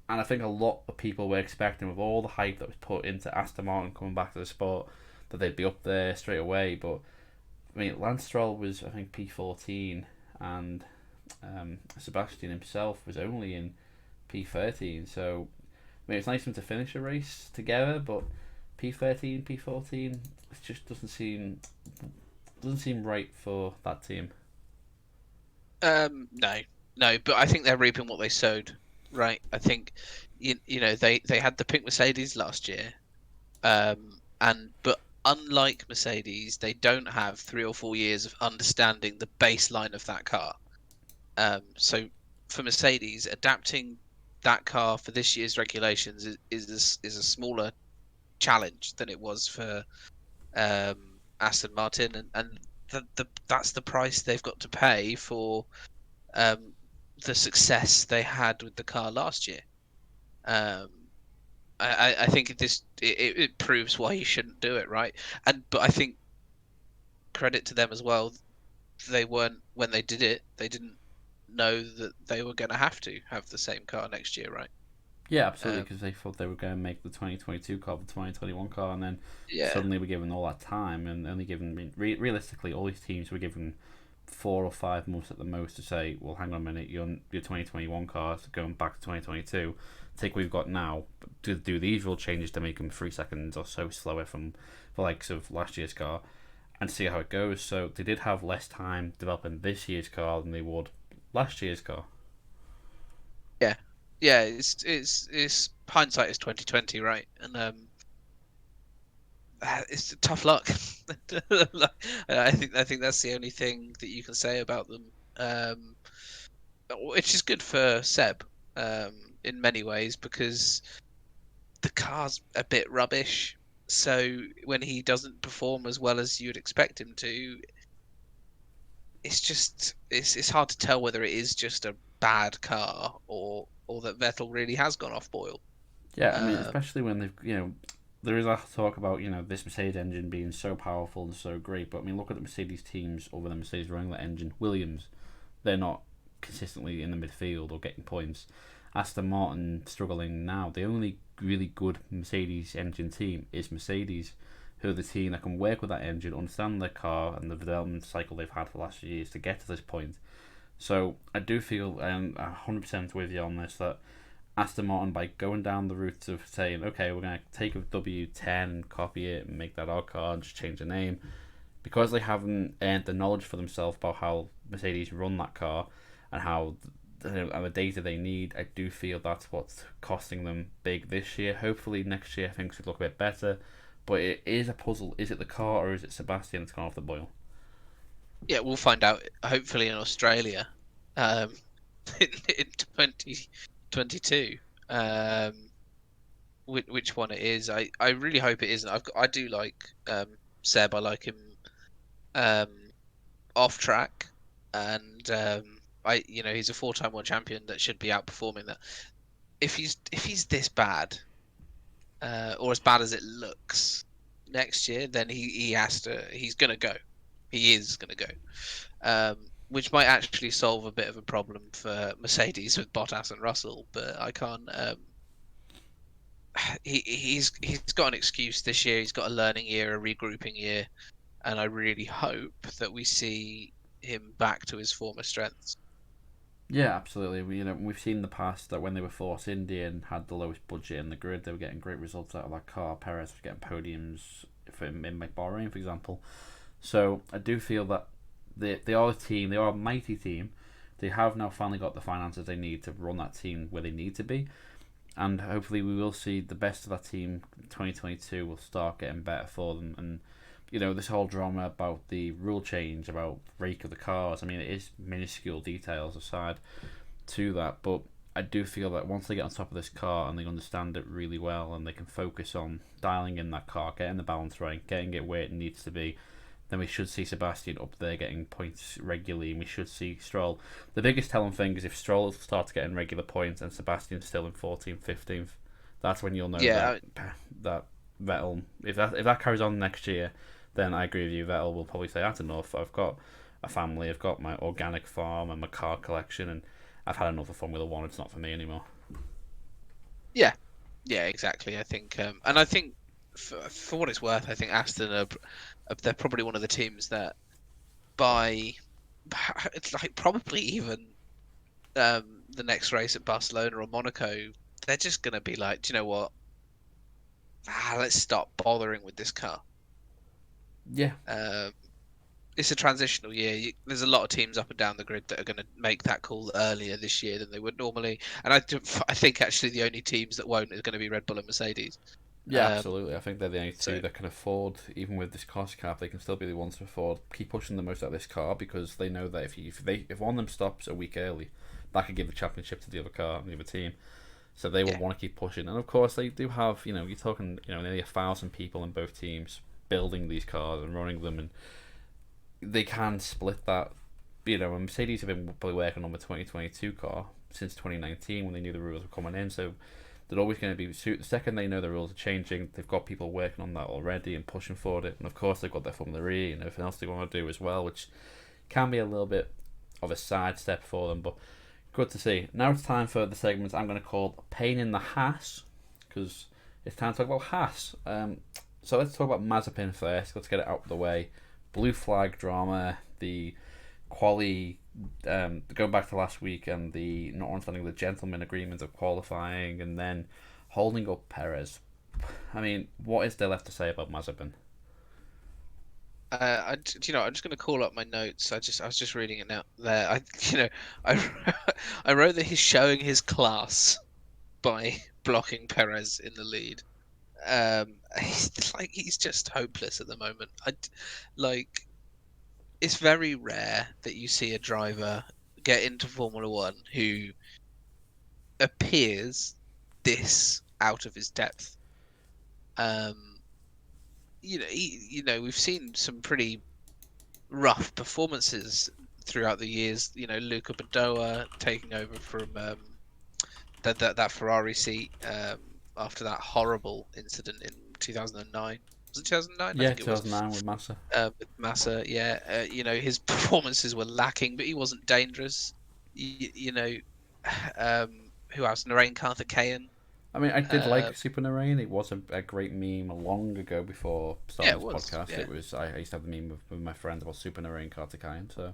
And I think a lot of people were expecting, with all the hype that was put into Aston Martin coming back to the sport, that they'd be up there straight away. But I mean, Lance Stroll was, I think, P14, and Sebastian himself was only in P13. So I mean, it's nice for them to finish a race together, but P13, P14, it just doesn't seem right for that team. No, no, but I think they're reaping what they sowed, right? I think you know they had the pink Mercedes last year, and but unlike Mercedes, they don't have 3 or 4 years of understanding the baseline of that car. So for Mercedes, adapting that car for this year's regulations is a smaller challenge than it was for Aston Martin, and that's the price they've got to pay for um, the success they had with the car last year. Um, I think it proves why you shouldn't do it, right? But I think credit to them as well. They weren't when they did it. They didn't know that they were going to have the same car next year, right? Yeah, absolutely, Um, because they thought they were going to make the 2022 car the 2021 car, and then yeah, suddenly we're given all that time, and only given, I mean, realistically, all these teams were given 4 or 5 months at the most to say, well, hang on a minute, your 2021 car is going back to 2022. Take what we've got now, do these rule changes to make them 3 seconds or so slower from the likes of last year's car, and see how it goes. So they did have less time developing this year's car than they would last year's car. yeah, yeah. It's hindsight is 2020, right? And it's tough luck. I think that's the only thing that you can say about them. Um, which is good for Seb in many ways because the car's a bit rubbish. So when he doesn't perform as well as you'd expect him to, it's hard to tell whether it is just a bad car or that Vettel really has gone off boil. Yeah, I mean, Um, especially when they've, there is a talk about, this Mercedes engine being so powerful and so great, but I mean, look at the Mercedes teams over the Mercedes running that engine. Williams, they're not consistently in the midfield or getting points. Aston Martin struggling now. The only really good Mercedes engine team is Mercedes, who are the team that can work with that engine, understand their car and the development cycle they've had for the last few years to get to this point. So I do feel, I'm 100% with you on this, that Aston Martin, by going down the route of saying, okay, we're going to take a W10 and copy it and make that our car and just change the name, because they haven't earned the knowledge for themselves about how Mercedes run that car and how and the data they need, I do feel that's what's costing them big this year. Hopefully next year things should look a bit better, but it is a puzzle. Is it the car or is it Sebastian that's gone off the boil? yeah, we'll find out. Hopefully in Australia, um, in 2022. Um, which one it is? I really hope it isn't. I do like Seb. I like him um, off track, and he's a 4-time world champion that should be outperforming that. If he's this bad, or as bad as it looks next year, then he's gonna go. He is gonna go. Which might actually solve a bit of a problem for Mercedes with Bottas and Russell, but I can't. He's got an excuse this year. He's got a learning year, a regrouping year, and I really hope that we see him back to his former strengths. Yeah, absolutely. We've seen in the past that when they were Force India and had the lowest budget in the grid, they were getting great results out of that car. Perez was getting podiums in Bahrain, for example. So I do feel that they are a team. They are a mighty team. They have now finally got the finances they need to run that team where they need to be. and hopefully we will see the best of that team. 2022 will start getting better for them, and this whole drama about the rule change, about rake of the cars. I mean, it is minuscule details aside to that, but I do feel that once they get on top of this car and they understand it really well, and they can focus on dialing in that car, getting the balance right, getting it where it needs to be, then we should see Sebastian up there getting points regularly, and we should see Stroll. The biggest telling thing is if Stroll starts getting regular points and Sebastian's still in 14th, 15th, that's when you'll know that Vettel, if that carries on next year, then I agree with you. Vettel will probably say, that's enough. I've got a family, I've got my organic farm and my car collection, and I've had enough of Formula One. It's not for me anymore. Yeah, exactly. I think, and I think for what it's worth, I think Aston they're probably one of the teams that it's like probably even the next race at Barcelona or Monaco, they're just gonna be like, do you know what? Let's stop bothering with this car. Yeah. It's a transitional year. There's a lot of teams up and down the grid that are going to make that call earlier this year than they would normally. And I think actually the only teams that won't is going to be Red Bull and Mercedes. Yeah, absolutely. I think they're the only two that can afford, even with this cost cap, they can still be the ones to afford keep pushing the most out of this car, because they know that if one of them stops a week early, that could give the championship to the other car and the other team. So they will want to keep pushing, and of course they do have. You're talking nearly 1,000 people in both teams building these cars and running them, and they can split that. And Mercedes have been probably working on the 2022 car since 2019 when they knew the rules were coming in, so they're always going to be. The second they know the rules are changing, they've got people working on that already and pushing for it, and of course they've got their Formula E and everything else they want to do as well, which can be a little bit of a sidestep for them, but good to see. Now it's time for the segment I'm going to call Pain in the Haas, because it's time to talk about Haas. So let's talk about Mazepin first. Let's get it out of the way. Blue flag drama, the quali, going back to last week, and the not understanding the gentleman agreement of qualifying, and then holding up Perez. I mean, what is there left to say about Mazepin? I'm just going to call up my notes. I was just reading it now. There, I wrote that he's showing his class by blocking Perez in the lead. He's just hopeless at the moment. It's very rare that you see a driver get into Formula One who appears this out of his depth. We've seen some pretty rough performances throughout the years. Luca Badoa taking over from that Ferrari seat after that horrible incident in 2009. Was it 2009? Yeah, 2009 with Massa. With Massa, yeah. His performances were lacking, but he wasn't dangerous. Who else? Narain Karthikeyan. I mean, I did like Super Narain. It was a great meme long ago before starting this podcast. Yeah. It was. I used to have the meme with my friends about Super Narain Karthikeyan. So,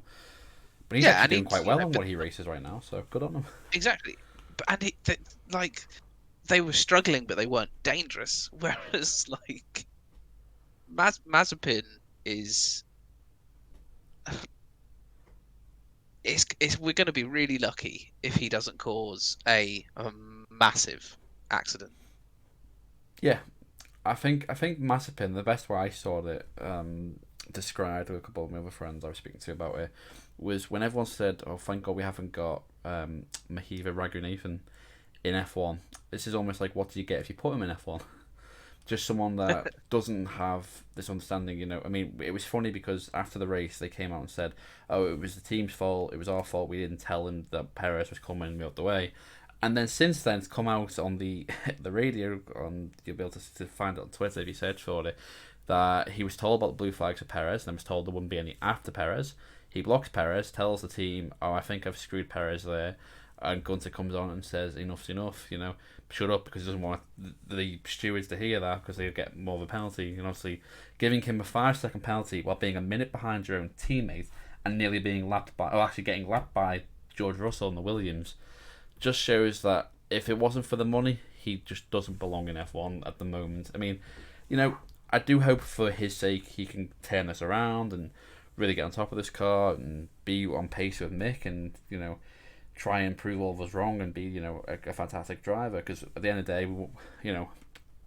but he's actually doing quite well on what he races right now. So good on him. Exactly, they were struggling, but they weren't dangerous. Whereas Mazepin is. We're going to be really lucky if he doesn't cause a massive accident. Yeah, I think Mazepin, the best way I saw it described with a couple of my other friends I was speaking to about it, was when everyone said, "Oh, thank God we haven't got Mahiva Raghunathan in F1." This is almost like, what do you get if you put him in F1? Just someone that doesn't have this understanding, I mean, it was funny because after the race they came out and said, "Oh, it was the team's fault. It was our fault. We didn't tell him that Perez was coming out the way." And then since then, it's come out on the radio, you'll be able to find it on Twitter if you search for it, that he was told about the blue flags for Perez, and then was told there wouldn't be any after Perez. He blocks Perez, tells the team, "Oh, I think I've screwed Perez there." And Gunter comes on and says, "Enough's enough, shut up," because he doesn't want the stewards to hear that, because they'll get more of a penalty. And obviously, giving him a 5-second penalty while being a minute behind your own teammate and nearly being getting lapped by George Russell and the Williams, just shows that if it wasn't for the money, he just doesn't belong in F1 at the moment. I mean, I do hope for his sake he can turn this around and really get on top of this car and be on pace with Mick, and try and prove all of us wrong and be, a fantastic driver. Because at the end of the day,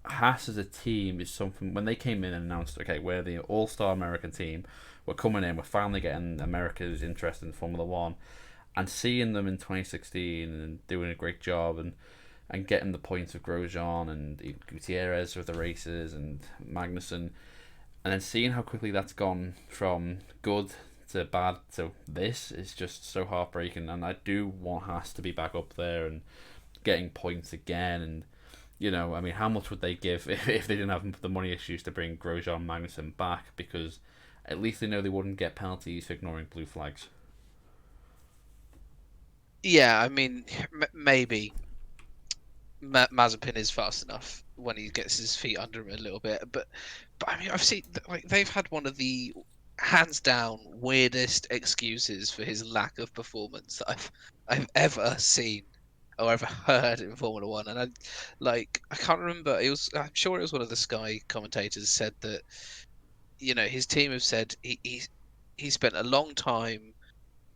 Haas as a team is something. When they came in and announced, okay, we're the all-star American team, we're coming in, we're finally getting America's interest in Formula One, and seeing them in 2016 and doing a great job and getting the points of Grosjean and Gutierrez with the races and Magnussen, and then seeing how quickly that's gone from good to bad to this is just so heartbreaking. And I do want Haas to be back up there and getting points again. And I mean, how much would they give if they didn't have the money issues to bring Grosjean and Magnussen back? Because at least they know they wouldn't get penalties for ignoring blue flags. Yeah, I mean, maybe Mazepin is fast enough when he gets his feet under him a little bit, but I mean, I've seen they've had one of the hands down weirdest excuses for his lack of performance that I've ever seen or ever heard in Formula One. And I can't remember. I'm sure it was one of the Sky commentators said that his team have said he spent a long time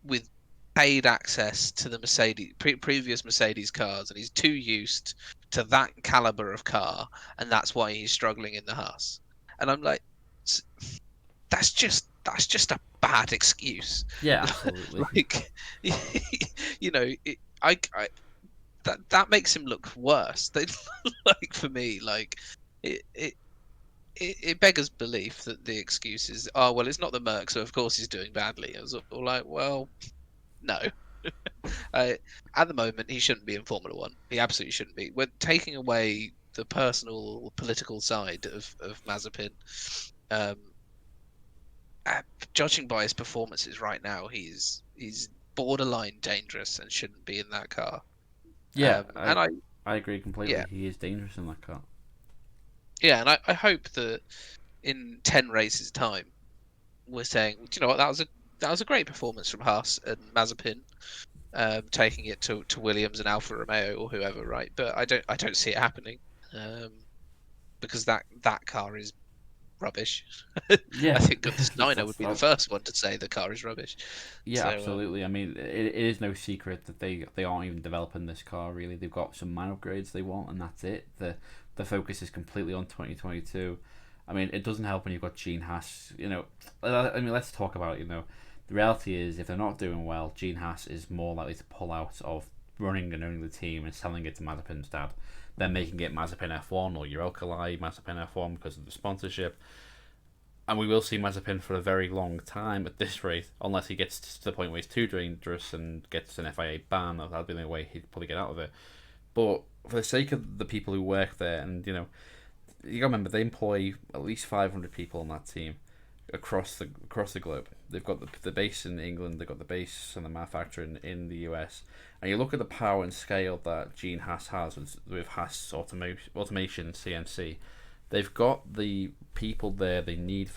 with paid access to the previous Mercedes cars, and he's too used to that caliber of car, and that's why he's struggling in the Haas. And I'm like, that's just a bad excuse. Yeah, absolutely. That makes him look worse. For me, it beggars belief that the excuse is, oh well, it's not the Merc, so of course he's doing badly. I was all like, well, no. At the moment, he shouldn't be in Formula One. He absolutely shouldn't be. We're taking away the personal, political side of Mazepin. Judging by his performances right now, he's borderline dangerous and shouldn't be in that car. Yeah, And I agree completely. Yeah. He is dangerous in that car. Yeah, and I hope that in 10 races time, we're saying, do you know what, that was a great performance from Haas and Mazepin, taking it to Williams and Alfa Romeo or whoever, right? But I don't see it happening, because that car is rubbish. Yeah, I think Steiner would be the that's first one to say the car is rubbish. yeah, So absolutely. I mean, it is no secret that they aren't even developing this car really. They've got some minor upgrades they want, and that's it. The focus is completely on 2022. I mean, it doesn't help when you've got Gene Haas. I mean, let's talk about the reality is if they're not doing well, Gene Haas is more likely to pull out of running and owning the team and selling it to Mazepin's dad than making it Mazepin F1 or Eurocali Mazepin F1 because of the sponsorship. And we will see Mazepin for a very long time at this rate, unless he gets to the point where he's too dangerous and gets an FIA ban. That'd be the way he'd probably get out of it. But for the sake of the people who work there, and you gotta remember they employ at least 500 people on that team across the globe. They've got the base in England, they've got the base and the manufacturing in the US, and you look at the power and scale that Gene Haas has with Haas automation and CNC. They've got the people there they need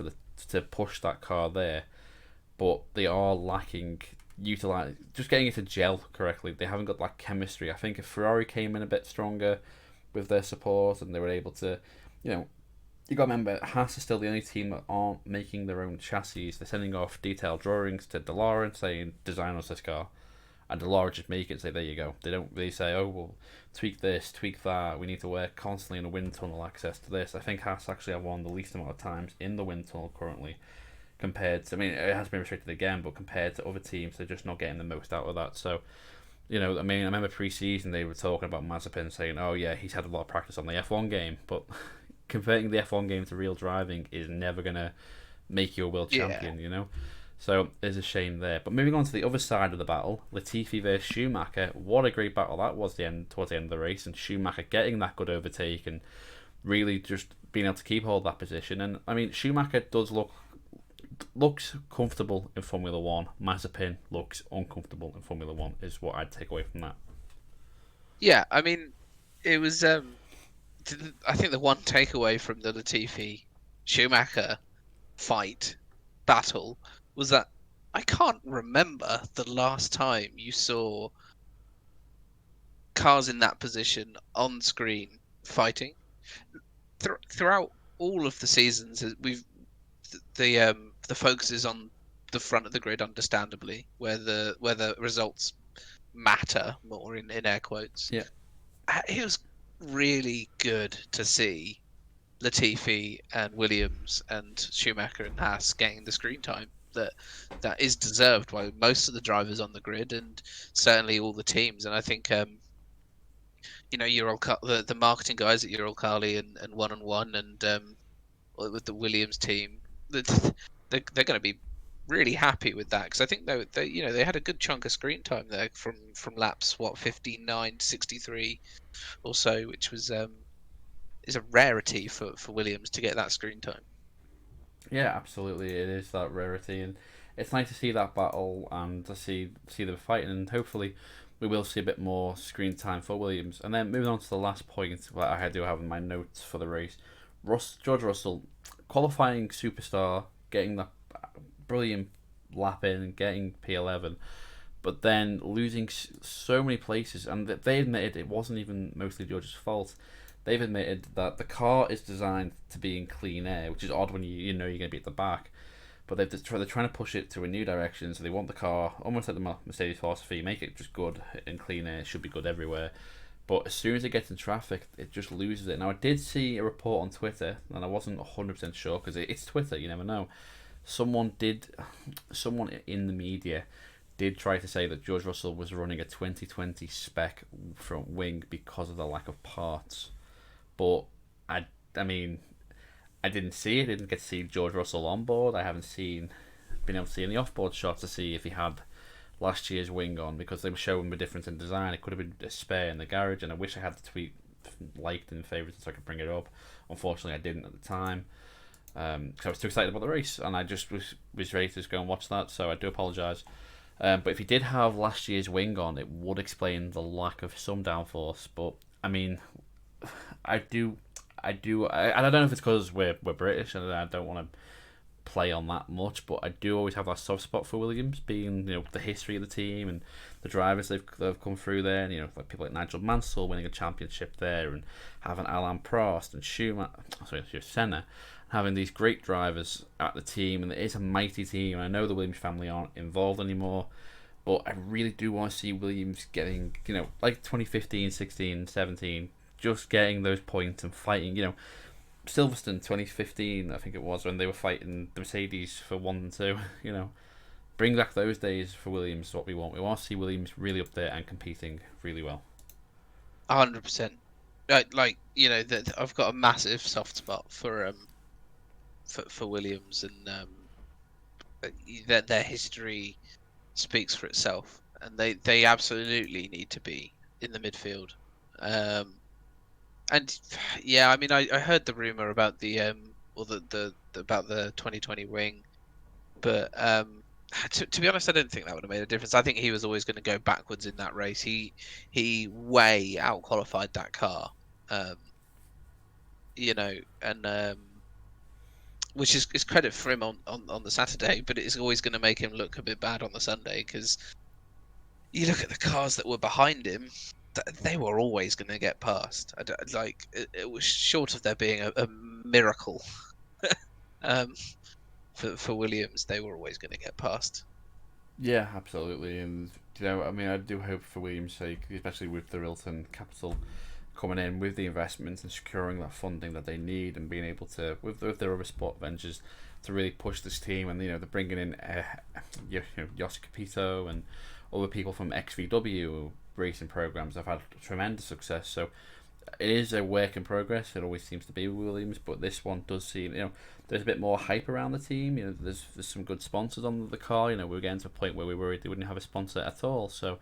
to push that car there, but they are lacking just getting it to gel correctly. They haven't got that chemistry. I think if Ferrari came in a bit stronger with their support and they were able to, you got to remember Haas is still the only team that aren't making their own chassis. They're sending off detailed drawings to Dallara and saying design us this car, and Dallara just make it and say there you go. They don't really say, oh well, tweak this, tweak that. We need to work constantly in a wind tunnel access to this. I think Haas actually have one of the least amount of times in the wind tunnel currently. Compared to, I mean, it has been restricted again, but compared to other teams, they're just not getting the most out of that. So, I mean, I remember pre-season they were talking about Mazepin saying, "Oh yeah, he's had a lot of practice on the F1 game," but converting the F1 game to real driving is never gonna make you a world champion, So there's a shame there. But moving on to the other side of the battle, Latifi versus Schumacher. What a great battle that was towards the end of the race, and Schumacher getting that good overtake and really just being able to keep hold of that position. And I mean, Schumacher looks comfortable in Formula One. Mazepin looks uncomfortable in Formula One, is what I'd take away from that. Yeah, I mean, it was. I think the one takeaway from the Latifi Schumacher battle was that I can't remember the last time you saw cars in that position on screen fighting. Throughout all of the seasons, the focus is on the front of the grid, understandably, where the results matter more in air quotes. Yeah. It was really good to see Latifi and Williams and Schumacher and Haas getting the screen time that is deserved by most of the drivers on the grid, and certainly all the teams. And I think the marketing guys at Uralkali and One on One and with the Williams team, they're going to be really happy with that, because I think they had a good chunk of screen time there from laps 59 to 63 or so, which was is a rarity for Williams to get that screen time. Yeah, absolutely. It is that rarity, and it's nice to see that battle and to see them fighting, and hopefully we will see a bit more screen time for Williams. And then moving on to the last point that I do have in my notes for the race, George Russell, qualifying superstar, getting that brilliant lap in and getting P11, but then losing so many places, and they admitted it wasn't even mostly George's fault. They've admitted that the car is designed to be in clean air, which is odd when you know you're going to be at the back. But they're trying to push it to a new direction, so they want the car, almost like the Mercedes philosophy, make it just good in clean air, it should be good everywhere. But as soon as it gets in traffic, it just loses it. Now, I did see a report on Twitter, and I wasn't 100% sure, because it's Twitter, you never know. Someone in the media did try to say that George Russell was running a 2020 spec front wing because of the lack of parts. But I mean, I didn't see it. I didn't get to see George Russell on board. I haven't been able to see any off-board shots to see if he had last year's wing on, because they were showing the difference in design. It could have been a spare in the garage, and I wish I had the tweet liked and favorited so I could bring it up. Unfortunately, I didn't at the time, because I was too excited about the race, and I just was ready to just go and watch that. So I do apologise. But if he did have last year's wing on, it would explain the lack of some downforce. But I mean, I don't know if it's because we're British and I don't want to play on that much, but I do always have that soft spot for Williams, being the history of the team and the drivers they've come through there, and like people like Nigel Mansell winning a championship there, and having Alain Prost and Senna, having these great drivers at the team, and it is a mighty team. I know the Williams family aren't involved anymore, but I really do want to see Williams getting, like 2015, 16, 17, just getting those points and fighting, Silverstone 2015, I think it was, when they were fighting the Mercedes for 1 and 2, Bring back those days for Williams is what we want. We want to see Williams really up there and competing really well. 100%. I've got a massive soft spot for Williams, and their history speaks for itself, and they absolutely need to be in the midfield. And yeah, I mean, I heard the rumor about the about the 2020 wing, but to be honest, I don't think that would have made a difference. I think he was always going to go backwards in that race. He way out qualified that car, and which is credit for him on the Saturday, but it's always going to make him look a bit bad on the Sunday, because you look at the cars that were behind him, they were always going to get past. It was short of there being a miracle for Williams, they were always going to get past. Yeah, absolutely, and I mean, I do hope for Williams' sake, especially with the Rilton capital coming in with the investments and securing that funding that they need, and being able to, with their other sport ventures, to really push this team. And they're bringing in Yossi Capito and other people from XVW racing programs have had tremendous success. So it is a work in progress. It always seems to be with Williams, but this one does seem, there's a bit more hype around the team. There's some good sponsors on the car. We're getting to a point where we worried they wouldn't have a sponsor at all. So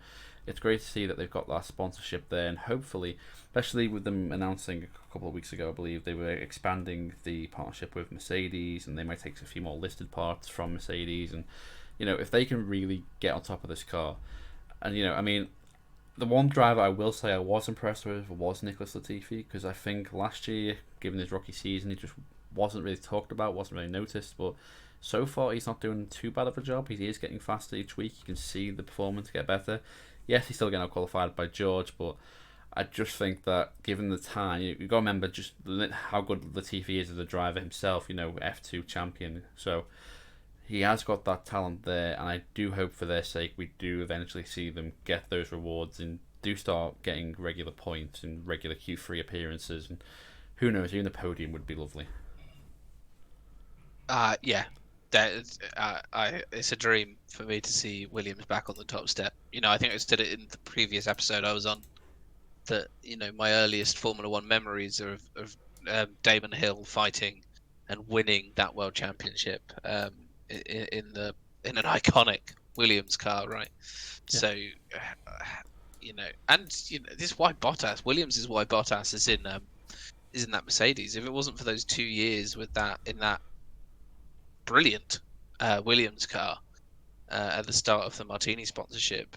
it's great to see that they've got that sponsorship there, and hopefully, especially with them announcing a couple of weeks ago, I believe they were expanding the partnership with Mercedes, and they might take a few more listed parts from Mercedes. And if they can really get on top of this car, and I mean, the one driver I will say I was impressed with was Nicholas Latifi, because I think last year, given his rookie season, he just wasn't really talked about, wasn't really noticed. But so far, he's not doing too bad of a job. He is getting faster each week. You can see the performance get better. Yes, he's still getting out-qualified by George, but I just think that given the time, you've got to remember just how good Latifi is as a driver himself, F2 champion. So he has got that talent there, and I do hope for their sake we do eventually see them get those rewards and do start getting regular points and regular Q3 appearances, and who knows, even the podium would be lovely. Yeah, it's a dream for me to see Williams back on the top step. I think I said it in the previous episode I was on, that my earliest Formula One memories are of Damon Hill fighting and winning that world championship in an iconic Williams car, right? Yeah. So, and this is why Williams is why Bottas is in that Mercedes. If it wasn't for those 2 years with that in that brilliant Williams car at the start of the Martini sponsorship,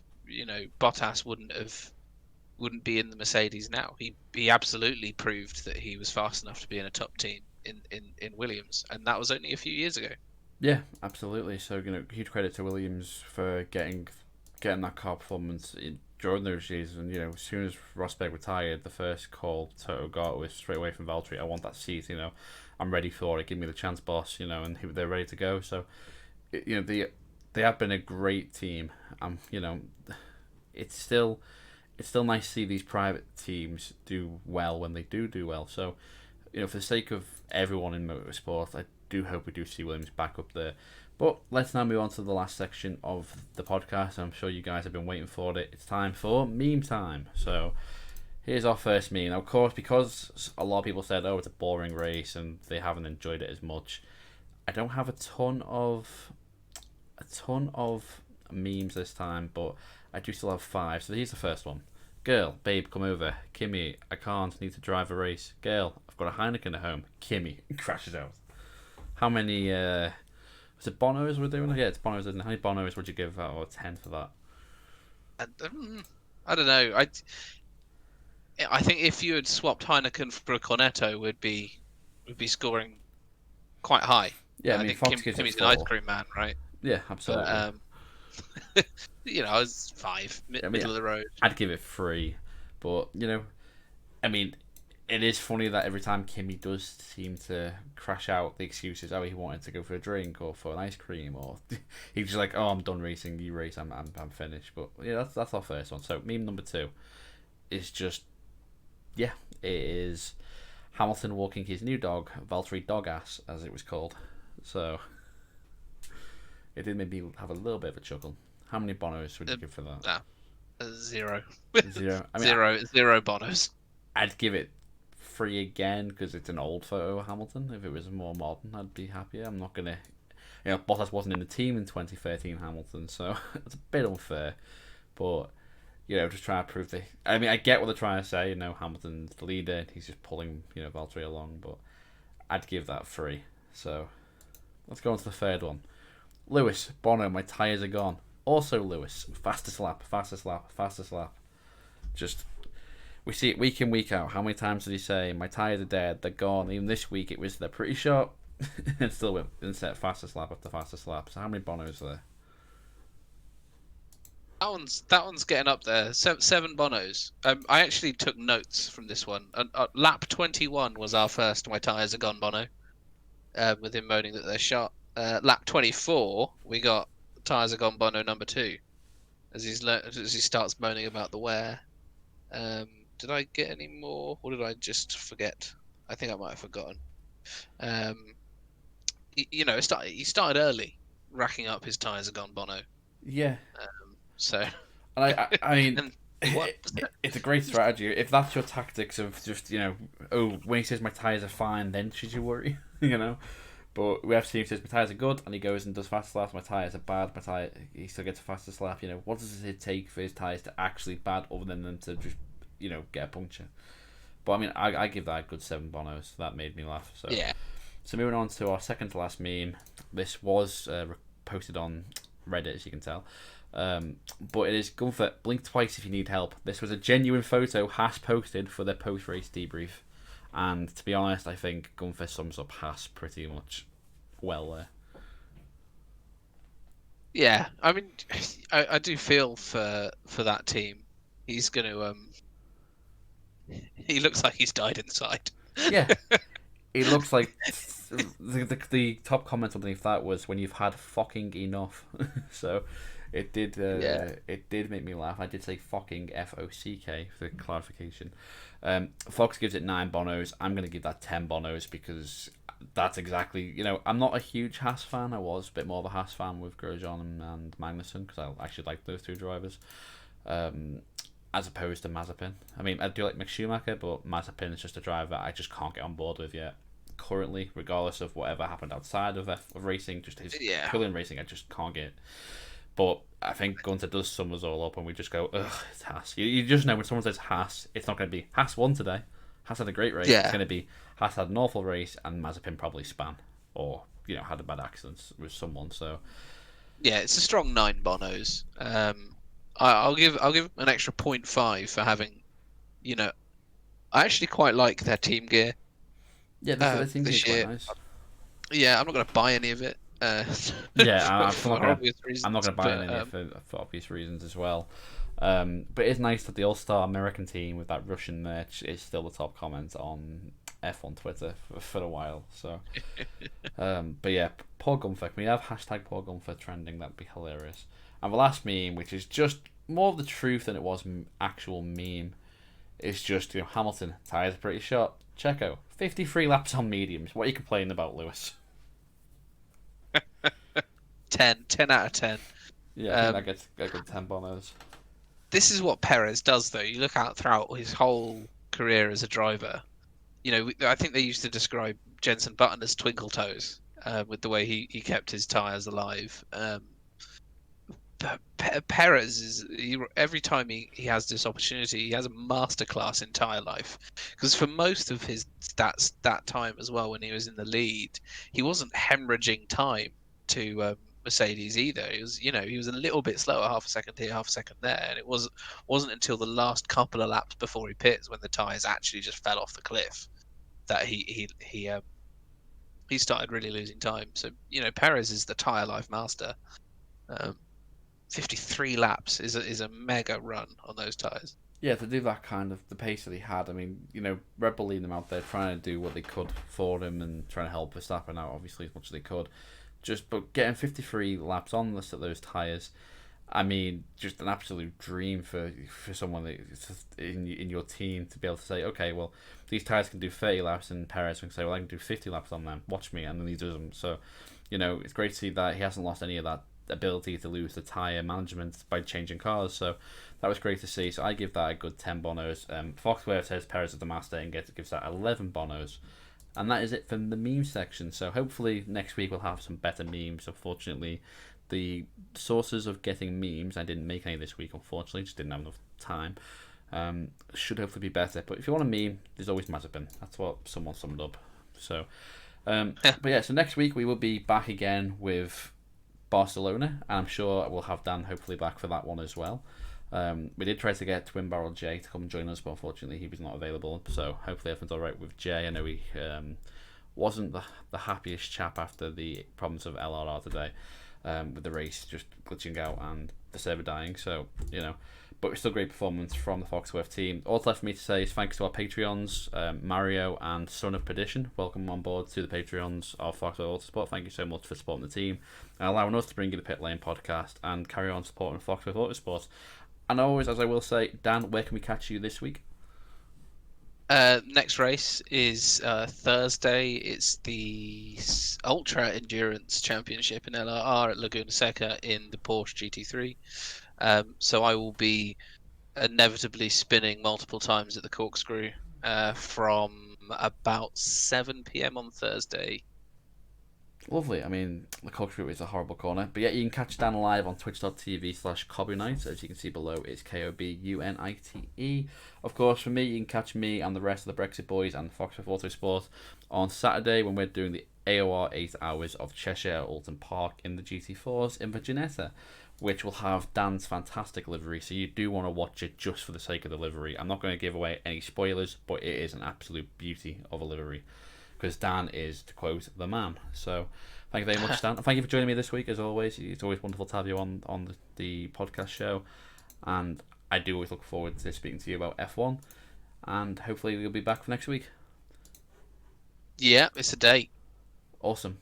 Bottas wouldn't be in the Mercedes now. He absolutely proved that he was fast enough to be in a top team in Williams, and that was only a few years ago. Yeah, absolutely. So huge credit to Williams for getting that car performance during those years. And as soon as Rosberg retired, the first call Toto got was straight away from Valtteri. I want that seat. I'm ready for it. Give me the chance, boss. And they're ready to go. So, they have been a great team. It's still nice to see these private teams do well when they do well. So, for the sake of everyone in motorsport, I do hope we do see Williams back up there. But let's now move on to the last section of the podcast. I'm sure you guys have been waiting for it. It's time for meme time. So here's our first meme. Now, of course, because a lot of people said, "Oh, it's a boring race," and they haven't enjoyed it as much, I don't have a ton of memes this time, but I do still have 5. So here's the first one. Girl, babe, come over. Kimmy, I can't. Need to drive a race. Girl, I've got a Heineken at home. Kimmy crashes out. How many? Was it Bonos we're doing? Yeah, it's Bonos. Isn't it? How many Bonos would you give out of 10 for that? I don't know. I think if you had swapped Heineken for a Cornetto, would be scoring quite high. Yeah, I think Kimmy's an ice cream man, right? Yeah, absolutely. But, I was 5, middle of the road. I'd give it 3, but it is funny that every time Kimmy does seem to crash out, the excuse is, oh, he wanted to go for a drink or for an ice cream, or he's just like, oh, I'm done racing, you race, I'm finished. But yeah, that's our first one. So meme number 2 is just, it is Hamilton walking his new dog, Valtteri Dog Ass, as it was called. So it did make me have a little bit of a chuckle. How many Bonos would you give for that? 0. 0. Zero Bonos. I'd give it 3 again because it's an old photo of Hamilton. If it was more modern, I'd be happier. I'm not gonna, Bottas wasn't in the team in 2013 Hamilton, so it's a bit unfair. But just trying to prove that. I get what they're trying to say. Hamilton's the leader. He's just pulling Valtteri along, but I'd give that 3. So let's go on to the third one. Lewis, Bono, my tyres are gone. Also Lewis, fastest lap. Just, we see it week in, week out. How many times did he say, my tyres are dead, they're gone? Even this week it was, they're pretty short. And still went and set fastest lap after fastest lap. So how many Bonos are there? That one's getting up there. 7 Bonos. I actually took notes from this one. Lap 21 was our first my tyres are gone Bono. With him moaning that they're shot. Lap 24, we got tyres are gone Bono number 2, as he starts moaning about the wear. Did I get any more, or did I just forget? I think I might have forgotten. He started early, racking up his tyres are gone Bono. Yeah. So. And I mean, it's a great strategy. If that's your tactics of just when he says my tyres are fine, then should you worry? But we have seen him says my tyres are good, and he goes and does fastest laps. My tyres are bad. He still gets a fastest lap. What does it take for his tyres to actually bad, other than them to just get a puncture? But I give that a good 7 Bonos. That made me laugh. So yeah. So moving on to our second to last meme. This was posted on Reddit, as you can tell. But it is Gunther, blink twice if you need help. This was a genuine photo Haas posted for their post-race debrief. And to be honest, I think Gunther sums up Haas pretty much well there. Yeah, I do feel for that team. He's going to... he looks like he's died inside. Yeah. It looks like the top comment underneath that was when you've had fucking enough. So Yeah. it did make me laugh. I did say fucking FOCK for clarification. Fox gives it 9 bonos. I'm going to give that 10 bonos because that's exactly, I'm not a huge Haas fan. I was a bit more of a Haas fan with Grosjean and Magnussen because I actually like those two drivers. As opposed to Mazepin. I mean, I do like Mick Schumacher, but Mazepin is just a driver I just can't get on board with yet. Currently, regardless of whatever happened outside of racing, just his pulling racing, I just can't get. But I think Gunter does sum us all up, and we just go, ugh, it's Haas. You just know when someone says Haas, it's not going to be Haas won today. Haas had a great race. Yeah. It's going to be Haas had an awful race, and Mazepin probably span or had a bad accident with someone. So Yeah, it's a strong 9 bonos. I'll give an extra 0.5 for having, I actually quite like their team gear yeah, this seems to be this quite year. nice. Yeah, I'm not going to buy any of it. Yeah, for obvious reasons. I'm not going to buy any for obvious reasons as well. But it's nice that the All-Star American team with that Russian merch is still the top comment on F1 Twitter for a while. So, but yeah, Paul Gunfer. Can we have hashtag Paul Gunfer trending? That'd be hilarious. And the last meme, which is just more of the truth than it was actual meme, is just Hamilton tires are pretty short. Checo 53 laps on mediums. What are you complaining about, Lewis? 10 out of 10. Yeah, I think that gets a good 10 bonos. This is what Perez does, though. You look out throughout his whole career as a driver. I think they used to describe Jenson Button as twinkle toes with the way he kept his tyres alive. Perez is every time he has this opportunity, he has a masterclass in tyre life. Because for most of his stats that time as well, when he was in the lead, he wasn't hemorrhaging time to Mercedes either. He was a little bit slower, half a second here, half a second there, and it wasn't until the last couple of laps before he pits when the tyres actually just fell off the cliff that he started really losing time. So Perez is the tyre life master. 53 laps is a mega run on those tyres. Yeah, to do that kind of the pace that he had. I mean, Red Bull leading him out there, trying to do what they could for him and trying to help Verstappen out, obviously, as much as they could. But getting 53 laps on those tyres, I mean, just an absolute dream for someone in your team to be able to say, okay, well, these tyres can do 30 laps, and Perez can say, well, I can do 50 laps on them. Watch me, and then he does them. So, it's great to see that he hasn't lost any of that ability to lose the tyre management by changing cars. So that was great to see. So I give that a good 10 bonos. Foxware says Perez is the master and gives that 11 bonos. And that is it from the meme section. So hopefully next week we'll have some better memes. Unfortunately, the sources of getting memes, I didn't make any this week, unfortunately, just didn't have enough time, should hopefully be better. But if you want a meme, there's always Mazepin. That's what someone summed up. So, but yeah, so next week we will be back again with Barcelona, and I'm sure we'll have Dan hopefully back for that one as well. We did try to get Twin Barrel Jay to come and join us, but unfortunately he was not available. So hopefully everything's alright with Jay. I know he wasn't the happiest chap after the problems of LRR today, with the race just glitching out and the server dying. So, but it's still great performance from the Foxworth team. All that's left for me to say is thanks to our Patreons, Mario and Son of Perdition. Welcome on board to the Patreons of Foxworth Autosport. Thank you so much for supporting the team and allowing us to bring you the Pitlane podcast and carry on supporting Foxworth Autosport. And always, as I will say, Dan, where can we catch you this week? Next race is Thursday. It's the Ultra Endurance Championship in LRR at Laguna Seca in the Porsche GT3. So I will be inevitably spinning multiple times at the corkscrew from about 7 p.m. on Thursday. Lovely. I mean, the corkscrew is a horrible corner. But yeah, you can catch Dan live on twitch.tv/Kobunite. As you can see below, it's KOBUNITE. Of course, for me, you can catch me and the rest of the Brexit boys and Foxworth Autosport on Saturday when we're doing the AOR 8 hours of Cheshire Alton Park in the GT4s in Virginetta, which will have Dan's fantastic livery. So you do want to watch it just for the sake of the livery. I'm not going to give away any spoilers, but it is an absolute beauty of a livery. Because Dan is, to quote, the man. So thank you very much, Dan. Thank you for joining me this week, as always. It's always wonderful to have you on the podcast show. And I do always look forward to speaking to you about F1. And hopefully we'll be back for next week. Yeah, it's a date. Awesome.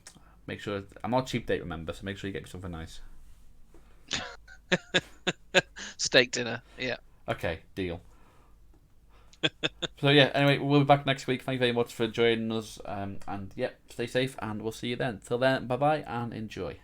Make sure I'm not a cheap date, remember. So make sure you get me something nice. Steak dinner. Yeah. Okay, deal. So yeah, anyway, we'll be back next week. Thank you very much for joining us. And yeah, stay safe, and we'll see you then. Till then, bye bye, and enjoy.